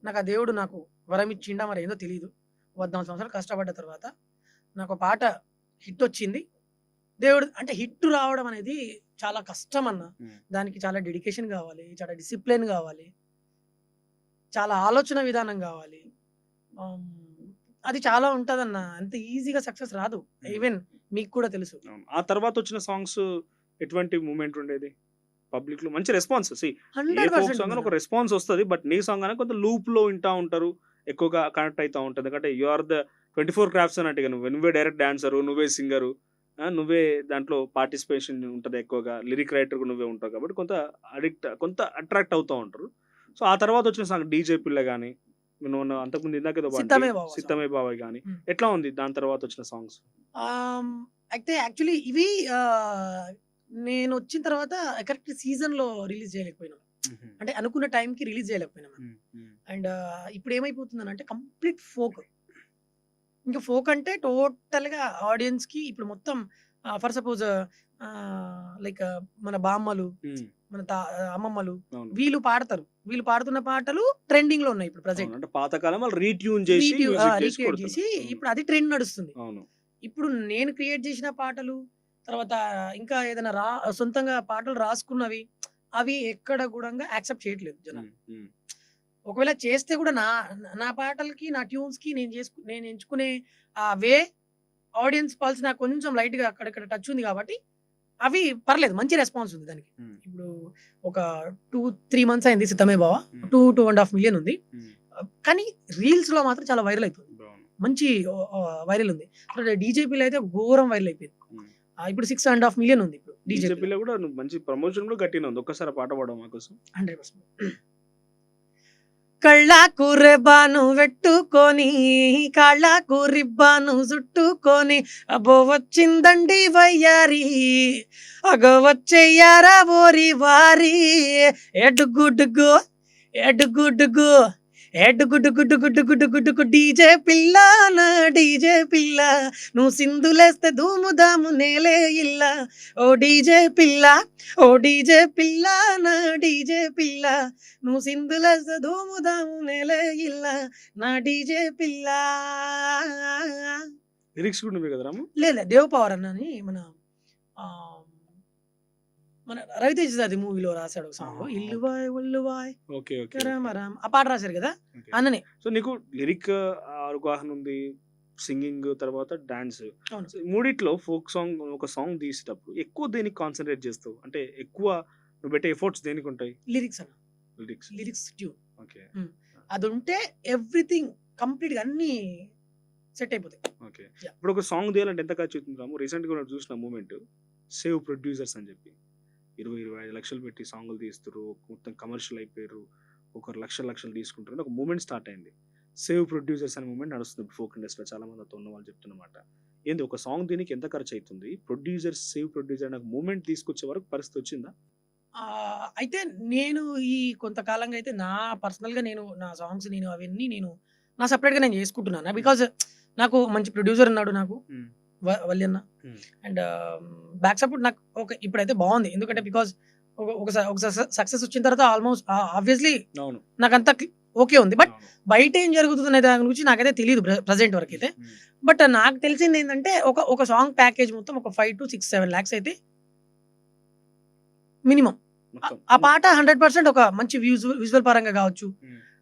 నాకు ఆ దేవుడు నాకు వరం ఇచ్చిండా మరి ఏందో తెలియదు. 14 సంవత్సరాలు కష్టపడ్డ తర్వాత నాకు పాట హిట్ వచ్చింది. దేవుడు అంటే హిట్ రావడం అనేది చాలా కష్టం అన్న, దానికి చాలా డెడికేషన్ కావాలి, చాలా డిసిప్లిన్ కావాలి, చాలా ఆలోచన విధానం కావాలి, అది చాలా ఉంటదన్న, అంత ఈజీగా సక్సెస్ రాదు. ఈవెన్ మీకు కూడా తెలుసు. ఆ తర్వాత వచ్చిన సాంగ్స్ ఎటువంటి మూమెంట్ ఉండేది పబ్లిక్ లో? మంచి రెస్పాన్స్, ఒక రెస్పాన్స్ వస్తుంది, బట్ నీ సాంగ్ అనేది కొంత లూప్ లో వింటా ఉంటారు, ఎక్కువగా కనెక్ట్ అవుతా ఉంటుంది. ఎందుకంటే యు ఆర్ ద 24 క్రాఫ్ట్స్ అన్నట్టుగా, నువ్వే డైరెక్ట్ డాన్సరు, నువ్వే సింగరు, నువ్వే దాంట్లో పార్టిసిపేషన్ ఉంటుంది ఎక్కువగా, లిరిక్ రైటర్ నువ్వే ఉంటావు కాబట్టి కొంత అట్రాక్ట్ అవుతూ ఉంటారు. సో ఆ తర్వాత వచ్చిన సాంగ్ డీజే పిల్ల కానీ, నువ్వు అంతకుముందు ఇందాక ఏదో సిద్ధమే బావ సిద్ధమే బాబాయ్ కానీ, ఉమ్. ఎట్లా ఉంది దాని తర్వాత వచ్చిన సాంగ్స్? అయితే యాక్చువల్లీ ఇవి నేను వచ్చిన తర్వాత కరెక్ట్ సీజన్లో రిలీజ్ చేయలేకపోయినాం, అంటే అనుకున్న టైంకి రిలీజ్ చేయలేకపోయినాం. అండ్ ఇప్పుడు ఏమైపోతుందని అంటే కంప్లీట్ ఫోక్. ఇంకా ఫోక్ అంటే టోటల్గా ఆడియన్స్కి ఇప్పుడు మొత్తం ఫర్ సపోజ్ లైక్ మన బామ్మలు, మన అమ్మమ్మలు అవును. వీళ్ళు పాడతారు, వీళ్ళు పాడుతున్న పాటలు ట్రెండింగ్ లో ఉన్నాయి ఇప్పుడు ప్రజెంట్. అంటే పాతకాలం వాళ్ళు రీట్యూన్ చేసి music చేసి రీక్రియేట్ చేసి కొడుతున్నారు. ఇప్పుడు అది ట్రెండ్ నడుస్తుంది. అవును. ఇప్పుడు నేను క్రియేట్ చేసిన పాటలు తర్వాత ఇంకా ఏదైనా సొంతంగా పాటలు రాసుకున్నవి అవి ఎక్కడ కూడా యాక్సెప్ట్ చేయట్లేదు జనాలు. ఒకవేళ చేస్తే కూడా నా పాటలకి నా ట్యూన్స్ కి నేను ఎంచుకునే ఆ వే ఆడియన్స్ పల్స్ నాకు కొంచెం లైట్ గా అక్కడక్కడ టచ్ ఉంది కాబట్టి అవి పర్లేదు, మంచి రెస్పాన్స్ ఉంది దానికి. ఇప్పుడు ఒక 2-3 months అయింది సిద్ధమే బావ, 2.5 million ఉంది. కానీ రీల్స్ లో మాత్రం చాలా వైరల్ అవుతుంది, మంచి వైరల్ ఉంది. డీజేపీలో అయితే ఘోరం వైరల్ అయిపోయింది. ఇప్పుడు 6.5 million ఉంది ఇప్పుడు డీజేపీలో కూడా మంచి ప్రమోషన్ కూడా గట్టిగా ఉంది. ఒక్కసారి పాట పాడడం మా కోసం. 100%. కళ్ళకు రెబ్బాను పెట్టుకొని కాళ్ళకు రిబ్బాను చుట్టుకొని అబో వచ్చిందండి వయ్యారి అగో వచ్చేయారా ఓరి వారి ఎడుగుడుగు ఎడుగుడుగు ఎడుగుడుగుడుగుడుగుడుగుడుగు డీజే పిల్ల నా డీజే పిల్ల నువ్వు సింధులేస్తే ధూముదాము నేలే ఇల్ల ఓ డీజే పిల్ల ఓ డీజే పిల్ల నా డీజే పిల్ల నువ్వు సింధులేస్తే ధూముదాము నేలే ఇల్ల నా డీజే పిల్ల. లిరిక్స్ కూడా నువ్వే కదా రాము? లేదు దేవ్ పవర్ అన్నని మన రవితేజ అది మూవీలో రాశాడు ఒక సాంగ్, ఇల్లువాయ్ ఒల్లువాయ్ ఓకే ఓకే రామరామ్, ఆ పాట రాశారు కదా అన్ననే. సో నీకు లిరిక్ అవగాహన ఉంది, సింగింగ్ తర్వాత డాన్స్, అవును. మూడిట్లో ఫోక్ సాంగ్ ఒక సాంగ్ తీసేటప్పుడు ఎక్కువ దేనికి కాన్సన్ట్రేట్ చేస్తావు? అంటే ఎక్కువ నువ్వు పెట్టే ఎఫర్ట్స్ దేనికి ఉంటాయి? లిరిక్స్ అన్న, లిరిక్స్ ట్యూన్ ఓకే అది ఉంటే ఎవ్రీథింగ్ కంప్లీట్ గా అన్ని సెట్ అయిపోతాయి. ఓకే. Yeah. ఇప్పుడు ఒక సాంగ్ తీయాలంటే ఎంత ఖర్చు అవుతుంది రాము? రీసెంట్గా నేను చూసిన మూమెంట్ సేవ్ ప్రొడ్యూసర్స్ అని చెప్పి 20-25 లక్షలు పెట్టి సాంగులు తీస్తారు, మొత్తం కమర్షియల్ అయిపోయారు, ఒకరు లక్షలు తీసుకుంటారు అని ఒక మూమెంట్ స్టార్ట్ అయింది. సేవ్ ప్రొడ్యూసర్స్ అనే మూమెంట్ నడుస్తుంది ఫోక్ ఇండస్ట్రీలో, చాలా మంది అతో ఉన్న వాళ్ళు చెప్తున్నమాట. ఏంది ఒక సాంగ్ దీనికి ఎంత ఖర్చు అవుతుంది? ప్రొడ్యూసర్ సేవ్ ప్రొడ్యూసర్ నాకు మూమెంట్ తీసుకొచ్చే వరకు పరిస్థితి వచ్చిందా? అయితే నేను ఈ కొంతకాలంగా అయితే నా పర్సనల్గా నేను నా సాంగ్స్ నేను అవన్నీ నేను నా సపరేట్గా నేను చేసుకుంటున్నాను. బికాజ్ నాకు మంచి ప్రొడ్యూసర్ ఉన్నాడు నాకు, వల్యన్న. అండ్ బ్యాక్ సపోర్ట్ నాకు ఇప్పుడైతే బాగుంది, ఎందుకంటే బికాజ్ ఒక సక్సెస్ వచ్చిన తర్వాత ఆల్మోస్ట్ ఆబ్వియస్లీ నాకంతా ఓకే ఉంది. బట్ బయట ఏం జరుగుతుంది దాని గురించి నాకైతే తెలియదు ప్రజెంట్ వరకు అయితే. బట్ నాకు తెలిసింది ఏంటంటే ఒక సాంగ్ ప్యాకేజ్ మొత్తం ఒక 5 to 6-7 lakhs అయితే మినిమం. ఆ పాట 100% ఒక మంచి విజువల్ పరంగా కావచ్చు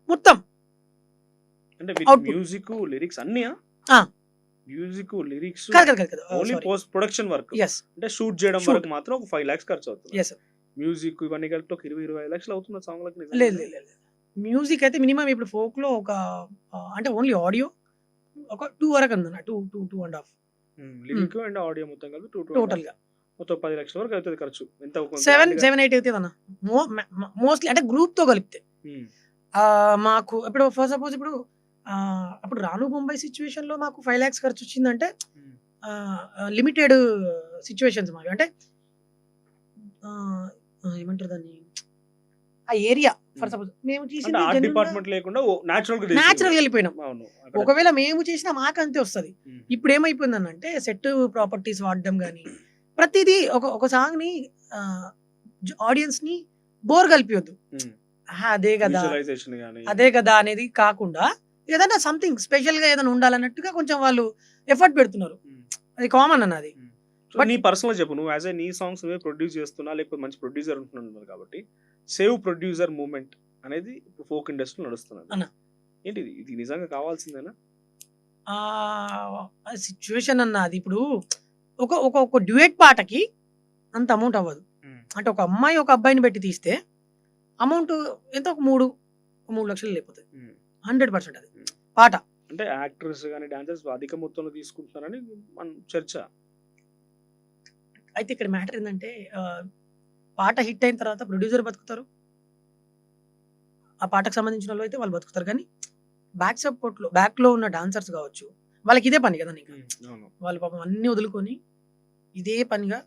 మొత్తం, అంటే మ్యూజిక్ లిరిక్స్ అన్నీ music lyrics only post production work, అంటే షూట్ చేయడం వరకు మాత్రం ఒక 5 lakhs ఖర్చు అవుతుంది. మ్యూజిక్ ఇవన్నీ కలిపి ఒక 20-25 లక్షలు అవుతుంది సాంగ్లకు? లేదు, మ్యూజిక్ అయితే మినిమం ఇప్పుడు ఫోక్ లో ఒక అంటే ఓన్లీ ఆడియో ఒక 2 వరకు ఉందన్న, 2.5 లిరిక్ అండ్ ఆడియో మొత్తం కలిపి 2 టోటల్ గా మొత్తం 10 లక్షల వరకు అవుతుంది ఖర్చు. ఎంత 7-8 అవుతుంది అన్న మోస్ట్లీ, అంటే గ్రూప్ తో కలిపితే. మాకు ఇప్పుడు ఫర్ సపోజ్ ఇప్పుడు అప్పుడు రాను బొంబాయి సిచ్యువేషన్ లో మాకు 5 lakhs ఖర్చు వచ్చిందంటే లిమిటెడ్ సిచ్యువేషన్స్ మాకు, అంటే ఏమంటారు దాన్ని, ఆ ఏరియా ఫర్ సపోజ్ మేము డిపార్ట్మెంట్ లేకుండా న్యాచురల్ గా వెళ్ళిపోయినాం. ఒకవేళ మేము చేసినా మాకు అంతే వస్తుంది. ఇప్పుడు ఏమైపోయిందని అంటే సెట్ ప్రాపర్టీస్ వాడడం కానీ ప్రతిదీ ఒక సాంగ్ ని ఆడియన్స్ ని బోర్ కలిపియొద్దు, అదే కదా అనేది కాకుండా ఏదైనా సంథింగ్ స్పెషల్ గా ఏదైనా ఉండాలన్నట్టుగా కొంచెం వాళ్ళు ఎఫర్ట్ పెడుతున్నారు, అది కామన్ అన్నది. నీ పర్సనల్ చెప్పు, నువ్వు యాజ్ ఏ నీ సాంగ్స్ నువ్వే ప్రొడ్యూస్ చేస్తున్నా లేకపోతే మంచి ప్రొడ్యూసర్ ఉంటున్నాను కాబట్టి సేవ్ ప్రొడ్యూసర్ మూమెంట్ అనేది ఫోక్ ఇండస్ట్రీ నడుస్తున్నది ఏంటి? ఇది నిజంగా కావాల్సిందేనా సిచ్యువేషన్ అన్నది? ఇప్పుడు ఒక డ్యూయట్ పాటకి అంత అమౌంట్ అవ్వదు. అంటే ఒక అమ్మాయి ఒక అబ్బాయిని పెట్టి తీస్తే అమౌంట్ ఎంత, ఒక 3 లక్షలు లేకపోతుంది 100% అది పాట. అంటే యాక్టర్స్ కానీ డాన్సర్స్ అధిక మొత్తంలో తీసుకుంటున్నారని మన చర్చ. అయితే ఇక్కడ మ్యాటర్ ఏంటంటే పాట హిట్ అయిన తర్వాత ప్రొడ్యూసర్ బతుకుతారు, ఆ పాటకు సంబంధించిన వాళ్ళు అయితే వాళ్ళు బతుకుతారు. కానీ బ్యాక్ సపోర్ట్‌లో బ్యాక్‌లో ఉన్న డాన్సర్స్ కావచ్చు, వాళ్ళకి ఇదే పని కదా నీకు. అవును. వాళ్ళు పాపం అన్నీ వదులుకొని ఇదే పనిగా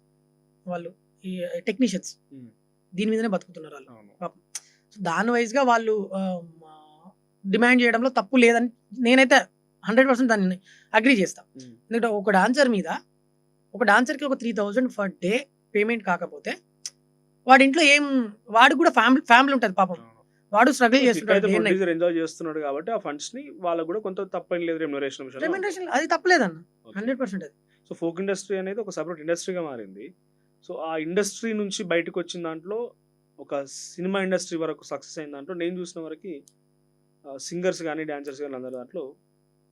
వాళ్ళు ఈ టెక్నీషియన్స్ ఉమ్, దీని మీదనే బతుకుతున్నారు వాళ్ళు అవును. పాపం. సో దాని వైస్‌గా వాళ్ళు డిమాండ్ చేయడంలో తప్పు లేదని నేనైతే 100% దాన్ని అగ్రీ చేస్తా. ఉమ్, ఎందుకంటే ఒక డాన్సర్ మీద ఒక డాన్సర్‌కి ఒక 3000 ఫర్ డే పేమెంట్ కాకపోతే వాడి ఇంట్లో వాడికి కూడా ఫ్యామిలీ ఉంటది పాపం. అవును. వాడు స్ట్రగుల్ కిక్ చేస్తుంటాడు అయితే day and night. Producer enjoy చేస్తున్నాడు కాబట్టి ఆ ఫండ్స్ ని వాళ్ళకు కూడా కొంత తప్పేం లేదు రెమ్యునరేషన్ విషయంలో. రెమ్యునరేషన్ అది తప్పలేదన్న. 100% అది. సో ఫోక్ ఇండస్ట్రీ అనేది ఒక సపరేట్ ఇండస్ట్రీగా మారింది. సో ఆ ఇండస్ట్రీ నుంచి బయటకు వచ్చిన దాంట్లో ఒక సినిమా ఇండస్ట్రీ వరకు సక్సెస్ అయిన దాంట్లో నేను చూసిన వరకు సింగర్స్ కానీ డాన్సర్స్ కానీ అందరి దాంట్లో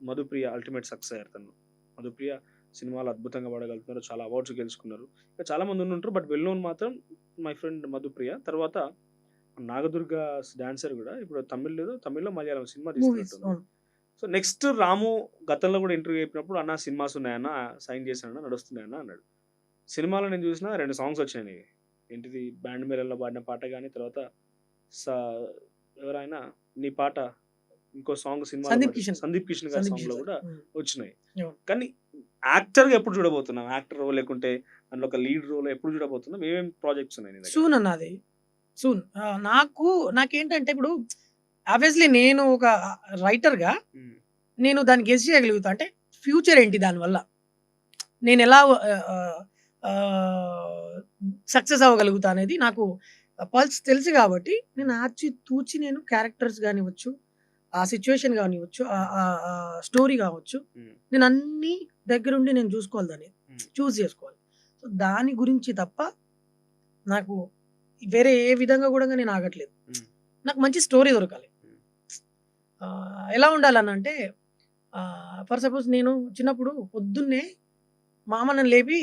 మధుప్రియ అల్టిమేట్ సక్సెస్ అయ్యారు తను. మధుప్రియ సినిమాలు అద్భుతంగా పడగలుగుతున్నారు, చాలా అవార్డ్స్ గెలుచుకున్నారు. ఇంకా చాలా మంది ఉంటారు బట్ వెల్ నోన్ మాత్రం మై ఫ్రెండ్ మధుప్రియ. తర్వాత నాగదుర్గ డాన్సర్ కూడా ఇప్పుడు తమిళ్లో మలయాళం సినిమా మూవీస్ తీసుకున్నట్టుంది. సో నెక్స్ట్ రాము గతంలో కూడా ఇంటర్వ్యూ చెప్పినప్పుడు అన్న సినిమాస్ ఉన్నాయన్న, సైన్ చేశానన్న, నడుస్తున్నాయన్న అన్నాడు. సినిమాలో నేను చూసిన 2 సాంగ్స్ వచ్చాయి. ఏంటిది బ్యాండ్ మేళంలో పాడిన పాట కానీ తర్వాత ఎవరైనా నీ పాట ఇంకో సాంగ్ సినిమా సందీప్ కిషన్ గారి సాంగ్ లో కూడా ఉమ్. వచ్చినాయి. అవును. కానీ యాక్టర్ గా ఎప్పుడు చూడబోతున్నాం? యాక్టర్ రోల్ లేకుంటే అందులో ఒక లీడ్ రోల్ ఎప్పుడు చూడబోతున్నాం? ఏమేమి ప్రాజెక్ట్స్ ఉన్నాయి నీ దగ్గర? సూన్ అన్నది సూన్. నాకేంటంటే ఇప్పుడు ఆబ్వియస్లీ నేను ఒక రైటర్గా ఉమ్, నేను దాన్ని గెస్ చేయగలుగుతా. అంటే ఫ్యూచర్ ఏంటి దానివల్ల, నేను ఎలా సక్సెస్ అవ్వగలుగుతా అనేది నాకు పల్స్ తెలుసు కాబట్టి నేను తూచి నేను క్యారెక్టర్స్ కానివ్వచ్చు, ఆ సిచ్యువేషన్ కానివ్వచ్చు, ఆ స్టోరీ కావచ్చు, ఉమ్, నేను అన్ని దగ్గరుండి నేను చూసుకోవాలి, దాన్ని ఉమ్, చూస్ చేసుకోవాలి. సో దాని గురించి తప్ప నాకు వేరే ఏ విధంగా కూడా నేను ఆగట్లేదు. ఉమ్, నాకు మంచి స్టోరీ దొరకాలి. ఉమ్, ఎలా ఉండాలని అంటే ఫర్ సపోజ్ నేను చిన్నప్పుడు పొద్దున్నే మా అమ్మ నన్ను లేపి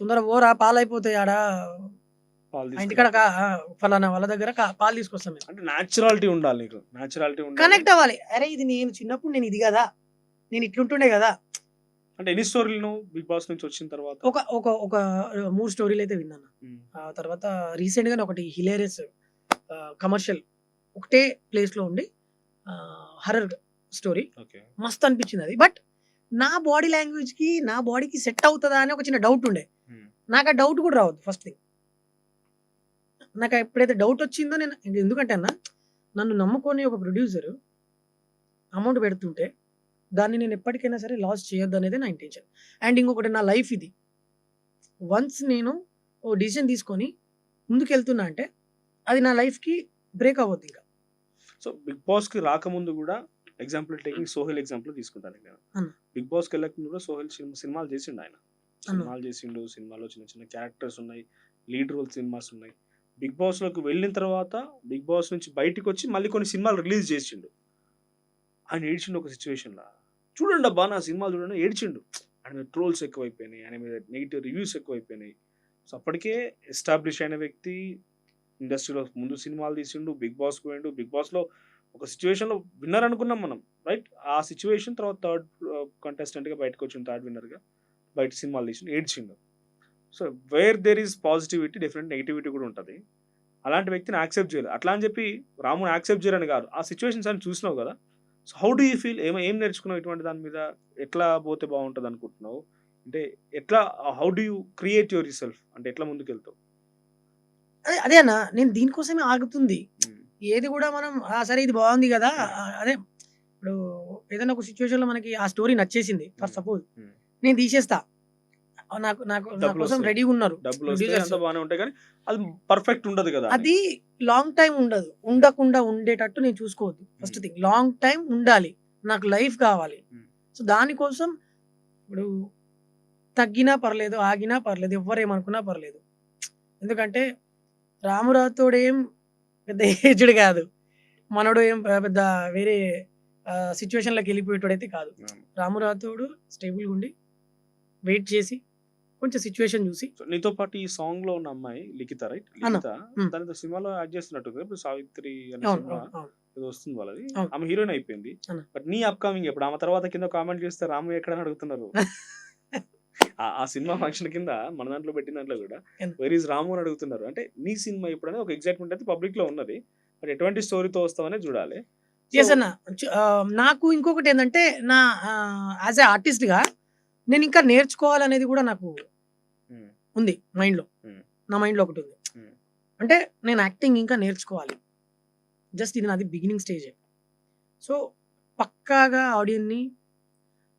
తొందర పోరా పాలైపోతాయి ఆడ పాలు ఆ ఇంటికాడ తీసుకురా. ఫలానా వాళ్ళ దగ్గర పాలు తీసుకొస్తాం మేము. అంటే న్యాచురాలిటీ ఉండాలి నీకు, న్యాచురాలిటీ ఉండాలి. కనెక్ట్ అవ్వాలి. అరే ఇది నేను చిన్నప్పుడు నేను ఇది కదా, నేను ఇట్లుంటుండే కదా. అంటే ఎన్ని స్టోరీలు నువ్వు బిగ్ బాస్ నుంచి వచ్చిన తర్వాత? ఒక ఒక ఒక 3 స్టోరీలు అయితే విన్నాను. ఉమ్, ఆ తర్వాత రీసెంట్గానే ఒకటి హిలేరియస్ కమర్షియల్ ఒకటే ప్లేస్లో ఉండి హర్రర్ స్టోరీ ఓకే. మస్తు అనిపించింది అది. బట్ నా బాడీ లాంగ్వేజ్కి నా బాడీకి సెట్ అవుతుందా అని ఒక చిన్న డౌట్ ఉండే. ఉమ్, నాకు ఆ డౌట్ కూడా రావద్దు ఫస్ట్ థింగ్. నాకు ఎప్పుడైతే డౌట్ వచ్చిందో నేను ఎందుకంటే అన్న నన్ను నమ్ముకొని ఒక ప్రొడ్యూసర్ అమౌంట్ పెడుతుంటే దాన్ని నేను ఎప్పటికైనా సరే లాస్ చేయొద్దు అనేది నా ఇంటెన్షన్. అండ్ ఇంకొకటి నా లైఫ్ ఇది. వన్స్ నేను ఓ డిసిజన్ తీసుకొని ముందుకు వెళ్తున్నా అంటే అది నా లైఫ్కి బ్రేక్ అవ్వద్దు ఇంకా. సో బిగ్ బాస్ కి రాకముందు కూడా ఎగ్జాంపుల్ టేకింగ్ సోహెల్ ఎగ్జాంపుల్ తీసుకుంటాను నేను. అన్న. బిగ్ బాస్ కి వెళ్ళక ముందు కూడా సోహెల్ సినిమాలు చేసిండు ఆయన. అన్న. సినిమాలు చేసిండు, సినిమాలో చిన్న చిన్న క్యారెక్టర్స్ ఉన్నాయి, లీడ్ రోల్ సినిమాస్ ఉన్నాయి. బిగ్ బాస్ లోకి వెళ్ళిన తర్వాత బిగ్ బాస్ నుంచి బయటకు వచ్చి మళ్ళీ కొన్ని సినిమాలు రిలీజ్ చేసిండు. ఆయన ఏడ్చిండు ఒక సిచ్యువేషన్ లా. చూడండి అబ్బా నా సినిమాలు చూడండి, ఏడ్చిండు. ఆయన మీద ట్రోల్స్ ఎక్కువైపోయినాయి, ఆయన మీద నెగిటివ్ రివ్యూస్ ఎక్కువైపోయినాయి. సో అప్పటికే ఎస్టాబ్లిష్ అయిన వ్యక్తి, ఇండస్ట్రీలో ముందు సినిమాలు తీసిండు, బిగ్ బాస్కి పోయిండు. బిగ్ బాస్లో ఒక సిచ్యువేషన్లో విన్నర్ అనుకున్నాం మనం, రైట్? ఆ సిచ్యువేషన్ తర్వాత థర్డ్ కంటెస్టెంట్గా బయటకు వచ్చిండు, థర్డ్ విన్నర్గా బయట సినిమాలు తీసిండు, ఏడ్చిండు. So where there is positivity different negativity కూడా ఉంటుంది. అలాంటి వ్యక్తిని యాక్సెప్ట్ చేయలేదు. అట్లా అని చెప్పి రాముని యాక్సెప్ట్ చేయరని కాదు, ఆ సిచ్యువేషన్స్ అని చూసినావు కదా. So how do you feel? ఏం నేర్చుకున్నావు ఇటువంటి దాని మీద? ఎట్లా పోతే బాగుంటుంది అనుకుంటున్నావు? అంటే ఎట్లా, how do you create your self, అంటే ఎట్లా ముందుకెళ్తావు? అదే అన్న, నేను దీనికోసమే ఆగుతుంది. ఏది కూడా మనం సరే ఇది బాగుంది కదా, అదే ఇప్పుడు ఏదైనా ఒక సిచ్యువేషన్లో మనకి ఆ స్టోరీ నచ్చేసింది ఫర్ సపోజ్, నేను తీసేస్తా. నాకు నాకు నా డబ్బులు కోసం వస్తాయి, రెడీగా ఉన్నారు డబ్బులు వస్తాయి, ప్రొడ్యూసర్స్. అంతా బాగానే ఉంటాయి, కానీ అది పర్ఫెక్ట్ ఉండదు కదా. అది లాంగ్ టైం ఉండకుండా ఉండేటట్టు నేను చూసుకోవద్దు. ఫస్ట్ థింగ్ లాంగ్ టైం ఉండాలి, నాకు లైఫ్ కావాలి. సో దానికోసం ఇప్పుడు తగ్గినా పర్లేదు, ఆగినా పర్లేదు, ఎవ్వరేమనుకున్నా పర్లేదు. ఎందుకంటే రామురాతోడేం పెద్ద ఏజ్డ్ కాదు, మనోడు ఏం పెద్ద వేరే సిచ్యువేషన్లోకి వెళ్ళిపోయేటోడైతే కాదు. రామురాతోడు స్టేబుల్గా ఉండి వెయిట్ చేసి కొంచెం సిచ్యువేషన్ చూసి. నీతో పాటు ఈ సాంగ్ లో ఉన్న అమ్మాయి లిఖిత, రైట్? లిఖిత దానితో సినిమాలో యాక్ట్ చేస్తున్నట్టు కదా, ఇప్పుడు సావిత్రి అనే సినిమా ఏదో వస్తుంది వాళ్ళది, ఆమె హీరోయిన్ అయిపోయింది. బట్ నీ అప్కమింగ్ ఎప్పుడు? ఆమె తర్వాత కింద కామెంట్ చేస్తే రాము ఎక్కడ అని అడుగుతున్నారు. ఆ సినిమా ఫంక్షన్ కింద మన దాంట్లో పెట్టిన దాంట్లో కూడా ఎంత? వేర్ ఈజ్ రాము అని అడుగుతున్నారు. అంటే నీ సినిమా ఇప్పుడు అనేది ఒక ఎగ్జైట్మెంట్ అయితే పబ్లిక్ లో ఉన్నది. బట్ ఎటువంటి స్టోరీతో వస్తావనే చూడాలి. ఎస్ అన్న. నాకు ఇంకొకటి ఏంటంటే నా యాజ్ ఏ ఆర్టిస్ట్గా నేను ఇంకా నేర్చుకోవాలనేది కూడా నాకు ఉంది మైండ్లో. నా మైండ్లో ఒకటి ఉంది. అంటే నేను యాక్టింగ్ ఇంకా నేర్చుకోవాలి. జస్ట్ ఇది నాది బిగినింగ్ స్టేజే. సో పక్కాగా ఆడియన్ని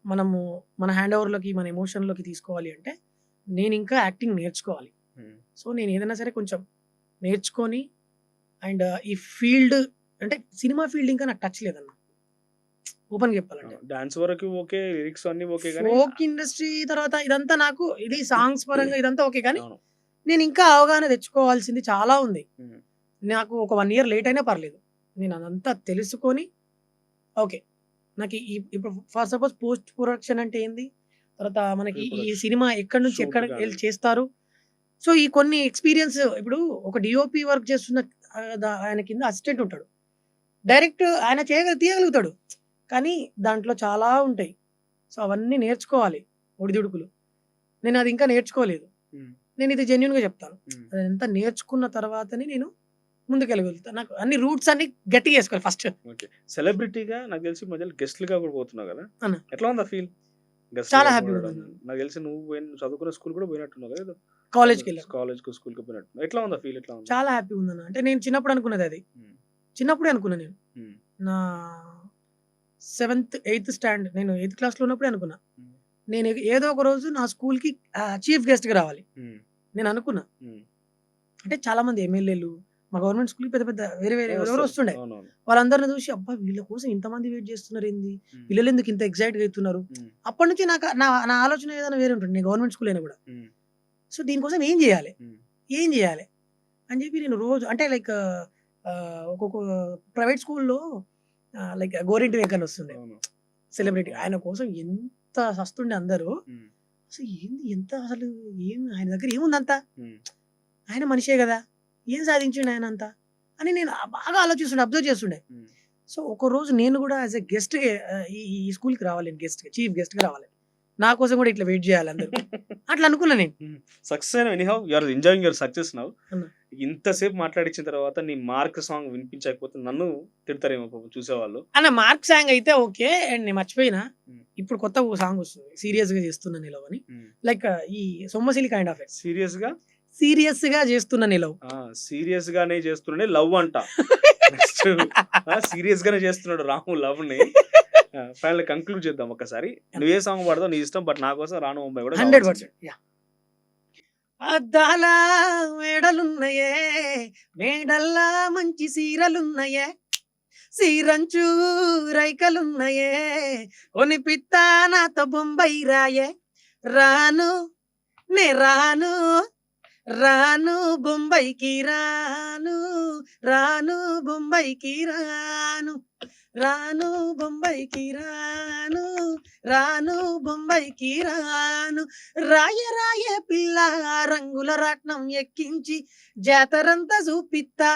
మనము మన హ్యాండ్ ఓవర్లోకి మన ఎమోషన్లోకి తీసుకోవాలి అంటే నేను ఇంకా యాక్టింగ్ నేర్చుకోవాలి. సో నేను ఏదైనా సరే కొంచెం నేర్చుకొని అండ్ ఈ ఫీల్డ్ అంటే సినిమా ఫీల్డ్ ఇంకా నాకు టచ్ లేదన్న, ఓపెన్ చెప్పాలంటే. డాన్స్ వరకు ఓకే, లిరిక్స్ అన్ని ఓకే, కానీ ఫోక్ ఇండస్ట్రీ తర్వాత ఇదంతా నాకు ఇది సాంగ్స్ పరంగా ఇదంతా ఓకే, కానీ అవును. నేను ఇంకా అవగాహన తెచ్చుకోవాల్సింది చాలా ఉంది. ఉమ్. నాకు ఒక 1 year లేట్ అయినా పర్లేదు, నేను అదంతా తెలుసుకొని ఓకే నాకు ఇప్పుడు ఫర్ సపోజ్ పోస్ట్ ప్రొడక్షన్ అంటే ఏంది, తర్వాత మనకి ఈ సినిమా ఎక్కడి నుంచి Shoot ఎక్కడ కానీ. వెళ్ళి చేస్తారు. సో ఈ కొన్ని ఎక్స్పీరియన్స్ ఇప్పుడు ఒక డిఓపి వర్క్ చేస్తున్న ఆయన కింద అసిస్టెంట్ ఉంటాడు, డైరెక్ట్ ఆయన తీయగలుగుతాడు, కానీ దాంట్లో చాలా ఉంటాయి. సో అవన్నీ నేర్చుకోవాలి ఒడిదుడుకులు. నేను అది ఇంకా నేర్చుకోలేదు. ఉమ్. నేను ఇది జెన్యున్గా చెప్తాను. ఉమ్. అదంతా నేర్చుకున్న తర్వాతనే నేను ముందుకెళ్ళగలుగుతాను. నాకు అన్ని రూట్స్ అన్ని గట్టిగా వేసుకోవాలి ఫస్ట్. ఓకే, సెలబ్రిటీగా నాకు తెలిసి మధ్యలో గెస్ట్లుగా కూడా పోతున్నావు కదా, అన్న. ఎట్లా ఉందా ఫీల్? చాలా happy ఉంది. నాకు తెలిసి నువ్వు చదువుకున్న స్కూల్ కూడా పోయినట్టున్నావు కదా, కాలేజ్కి వెళ్ళాను, కాలేజ్ కు స్కూల్ కి పోయినట్టు. ఎట్లా ఉందా ఫీల్? ఎట్లా ఉంది? చాలా హ్యాపీ ఉందన్న. అంటే నేను చిన్నప్పుడు అనుకున్నది అది, చిన్నప్పుడే అనుకున్నా నేను. ఉమ్. నా 7th 8th స్టాండ్ నేను 8th క్లాస్లో ఉన్నప్పుడే అనుకున్నా ఉమ్. నేను ఏదో ఒక రోజు నా స్కూల్కి చీఫ్ గెస్ట్గా రావాలి ఉమ్. నేను అనుకున్నా. ఉమ్. అంటే చాలా మంది ఎమ్మెల్యేలు మా గవర్నమెంట్ స్కూల్కి పెద్ద పెద్ద వేరే వేరే ఎవరు వస్తుండే, అవునవును. వాళ్ళందరిని చూసి అబ్బా వీళ్ళ కోసం ఇంతమంది వెయిట్ చేస్తున్నారు ఏంది, ఉమ్. పిల్లలు ఎందుకు ఇంత ఎగ్జైట్గా అవుతున్నారు. ఉమ్. అప్పటి నుంచి నాకు నా ఆలోచన ఏదైనా వేరే ఉంటుంది, నేను గవర్నమెంట్ స్కూల్ అయినా కూడా. ఉమ్. సో దీనికోసం ఏం చేయాలి ఉమ్. ఏం చేయాలి అని చెప్పి నేను రోజు అంటే లైక్ ఒక్కొక్క ప్రైవేట్ స్కూల్లో లైక్ గోరింటి వెంకన్న వస్తుండే అవును. సెలబ్రిటీ, ఆయన కోసం ఎంత సస్తుండే అందరూ. ఉమ్. అసలు ఏంది ఎంత అసలు ఏం ఆయన దగ్గర ఏముందంతా, ఉమ్. ఆయన మనిషే కదా, ఏం సాధించిండు ఆయన అంతా అని నేను బాగా ఆలోచిస్తుండే, అబ్జర్వ్ చేస్తుండే. ఉమ్. సో ఒక రోజు నేను కూడా యాజ్ ఎ గెస్ట్గా ఈ స్కూల్కి రావాలి, నేను గెస్ట్గా చీఫ్ గెస్ట్గా రావాలి, నా కోసం కూడా ఇట్లా వెయిట్ చేయాలి అందరూ అట్లా అనుకున్నా నేను. సక్సెస్ అయినా anyhow you are enjoying your success now. అన్న. ఇంతసేపు మాట్లాడించిన తర్వాత నీ మార్క్ సాంగ్ వినిపించకపోతే నన్ను తిడతారేమో పాపం చూసేవాళ్ళు. అన్న మార్క్ సాంగ్ అయితే ఓకే, అండ్ నేను మర్చిపోయినా ఉమ్. ఇప్పుడు కొత్త సాంగ్ వస్తుంది సీరియస్ గా చేస్తున్న నిలవ్ అని, ఉమ్. లైక్ ఈ సొమ్మసిలి కైండ్ ఆఫ్ సీరియస్ గా సీరియస్ గా చేస్తున్న నిలవ్. సీరియస్ గానే చేస్తున్నాడే లవ్ అంట. నెక్స్ట్ సీరియస్ గానే చేస్తున్నాడు రాము లవ్ ని. ఫైనల్ కంక్లూడ్ చేద్దాం ఒకసారి. నువ్వే సాంగ్ పాడతావు నీ ఇష్టం, బట్ నా కోసం రాను ముంబై కూడా 100%. అద్దాల మేడలున్నాయే, మేడల్లా మంచి సీరలున్నాయే, సీరంచు రైకలున్నాయే, కొనిపిత్తా నాతో బొంబాయి రాయే, రాను నే రాను రాను బొంబాయికి రాను, రాను బొంబాయికి రాను, రాను బొంబాయికి రాను, రాను బొంబాయికి రాను, రాయ రాయ పిల్ల రంగుల రాట్నం ఎక్కించి జాతరంతా చూపిత్తా,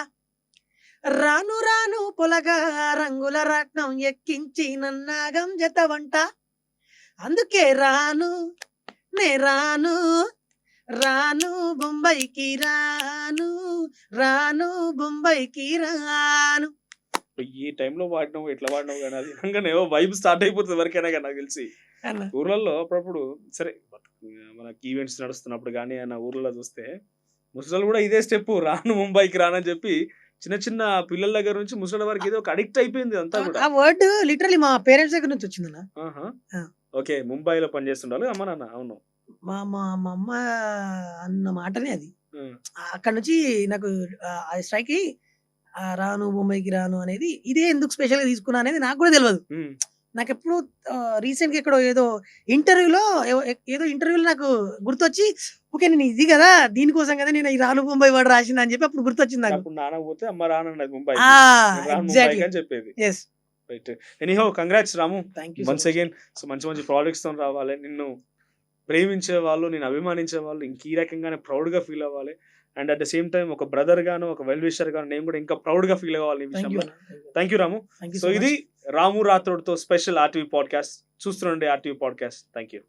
రాను రాను పొలగా రంగుల రాట్నం ఎక్కించి నన్నాగం జత వంట, అందుకే రాను నే రాను రాను బొంబాయికి రాను, రాను బొంబాయికి రాను. ఈ టైంలో వాడినావు ఎట్లా వాడినావు కానీ అది అనగానే వైబ్ స్టార్ట్ అయిపోతుంది ఎవరికైనా కానీ నాకు తెలిసి. అన్న. ఊర్లలో అప్పుడప్పుడు సరే మనకి ఈవెంట్స్ నడుస్తున్నప్పుడు కానీ ఆయన ఊర్లలో చూస్తే ముసలు కూడా ఇదే స్టెప్ రాను ముంబైకి రానని చెప్పి చిన్న చిన్న పిల్లల దగ్గర నుంచి ముసలి వరకు ఏదో ఒక అడిక్ట్ అయిపోయింది అంతా కూడా. ఆ వర్డ్ లిటరలీ మా పేరెంట్స్ దగ్గర నుంచి వచ్చిందన్న. ఆహా. ఆ. ఓకే, ముంబైలో పనిచేస్తుండాలి అమ్మ నాన్న. అవును. మా మా మా అమ్మ అన్న మాటనే అది. ఉమ్. అక్కడ నుంచి నాకు ఆ స్ట్రైక్ రాను బొంబాయికి రాను అనేది ఇదే ఎందుకు స్పెషల్ గా తీసుకున్నా అనేది నాకు కూడా తెలియదు. ఉమ్. నాకు ఎప్పుడు రీసెంట్ గా ఎక్కడో ఏదో ఇంటర్వ్యూలో నాకు గుర్తొచ్చి ఓకే నేను ఇది కదా దీనికోసం కదా నేను ఈ రాను బొంబాయి వాడు రాసింది అని చెప్పి అప్పుడు గుర్తొచ్చింది నాకు. అప్పుడు నాన్న పోతే అమ్మ రానన్నది ముంబై ఎగ్జాక్ట్లీ అని చెప్పేది. Yes. Right. Anyhow congrats Ramu thank you once again. So మంచి మంచి ప్రాజెక్ట్స్ తో రావాలి, నిన్ను ప్రేమించే వాళ్ళు, నేను అభిమానించే వాళ్ళు ఇంక ఈ రకంగానే ప్రౌడ్ గా ఫీల్ అవ్వాలి. And at the same time ఒక బ్రదర్ గాను ఒక వెల్ విషర్ గాను నేను కూడా ఇంకా ప్రౌడ్ గా ఫీల్ అవ్వాలి ఈ థ్యాంక్ యూ విషయంలో. Thank you Ramu. సో ఇది రాము రాథోడ్తో స్పెషల్ ఆర్టీవీ పాడ్కాస్ట్. చూస్తుండండి ఆర్టీవీ పాడ్కాస్ట్. Thank you.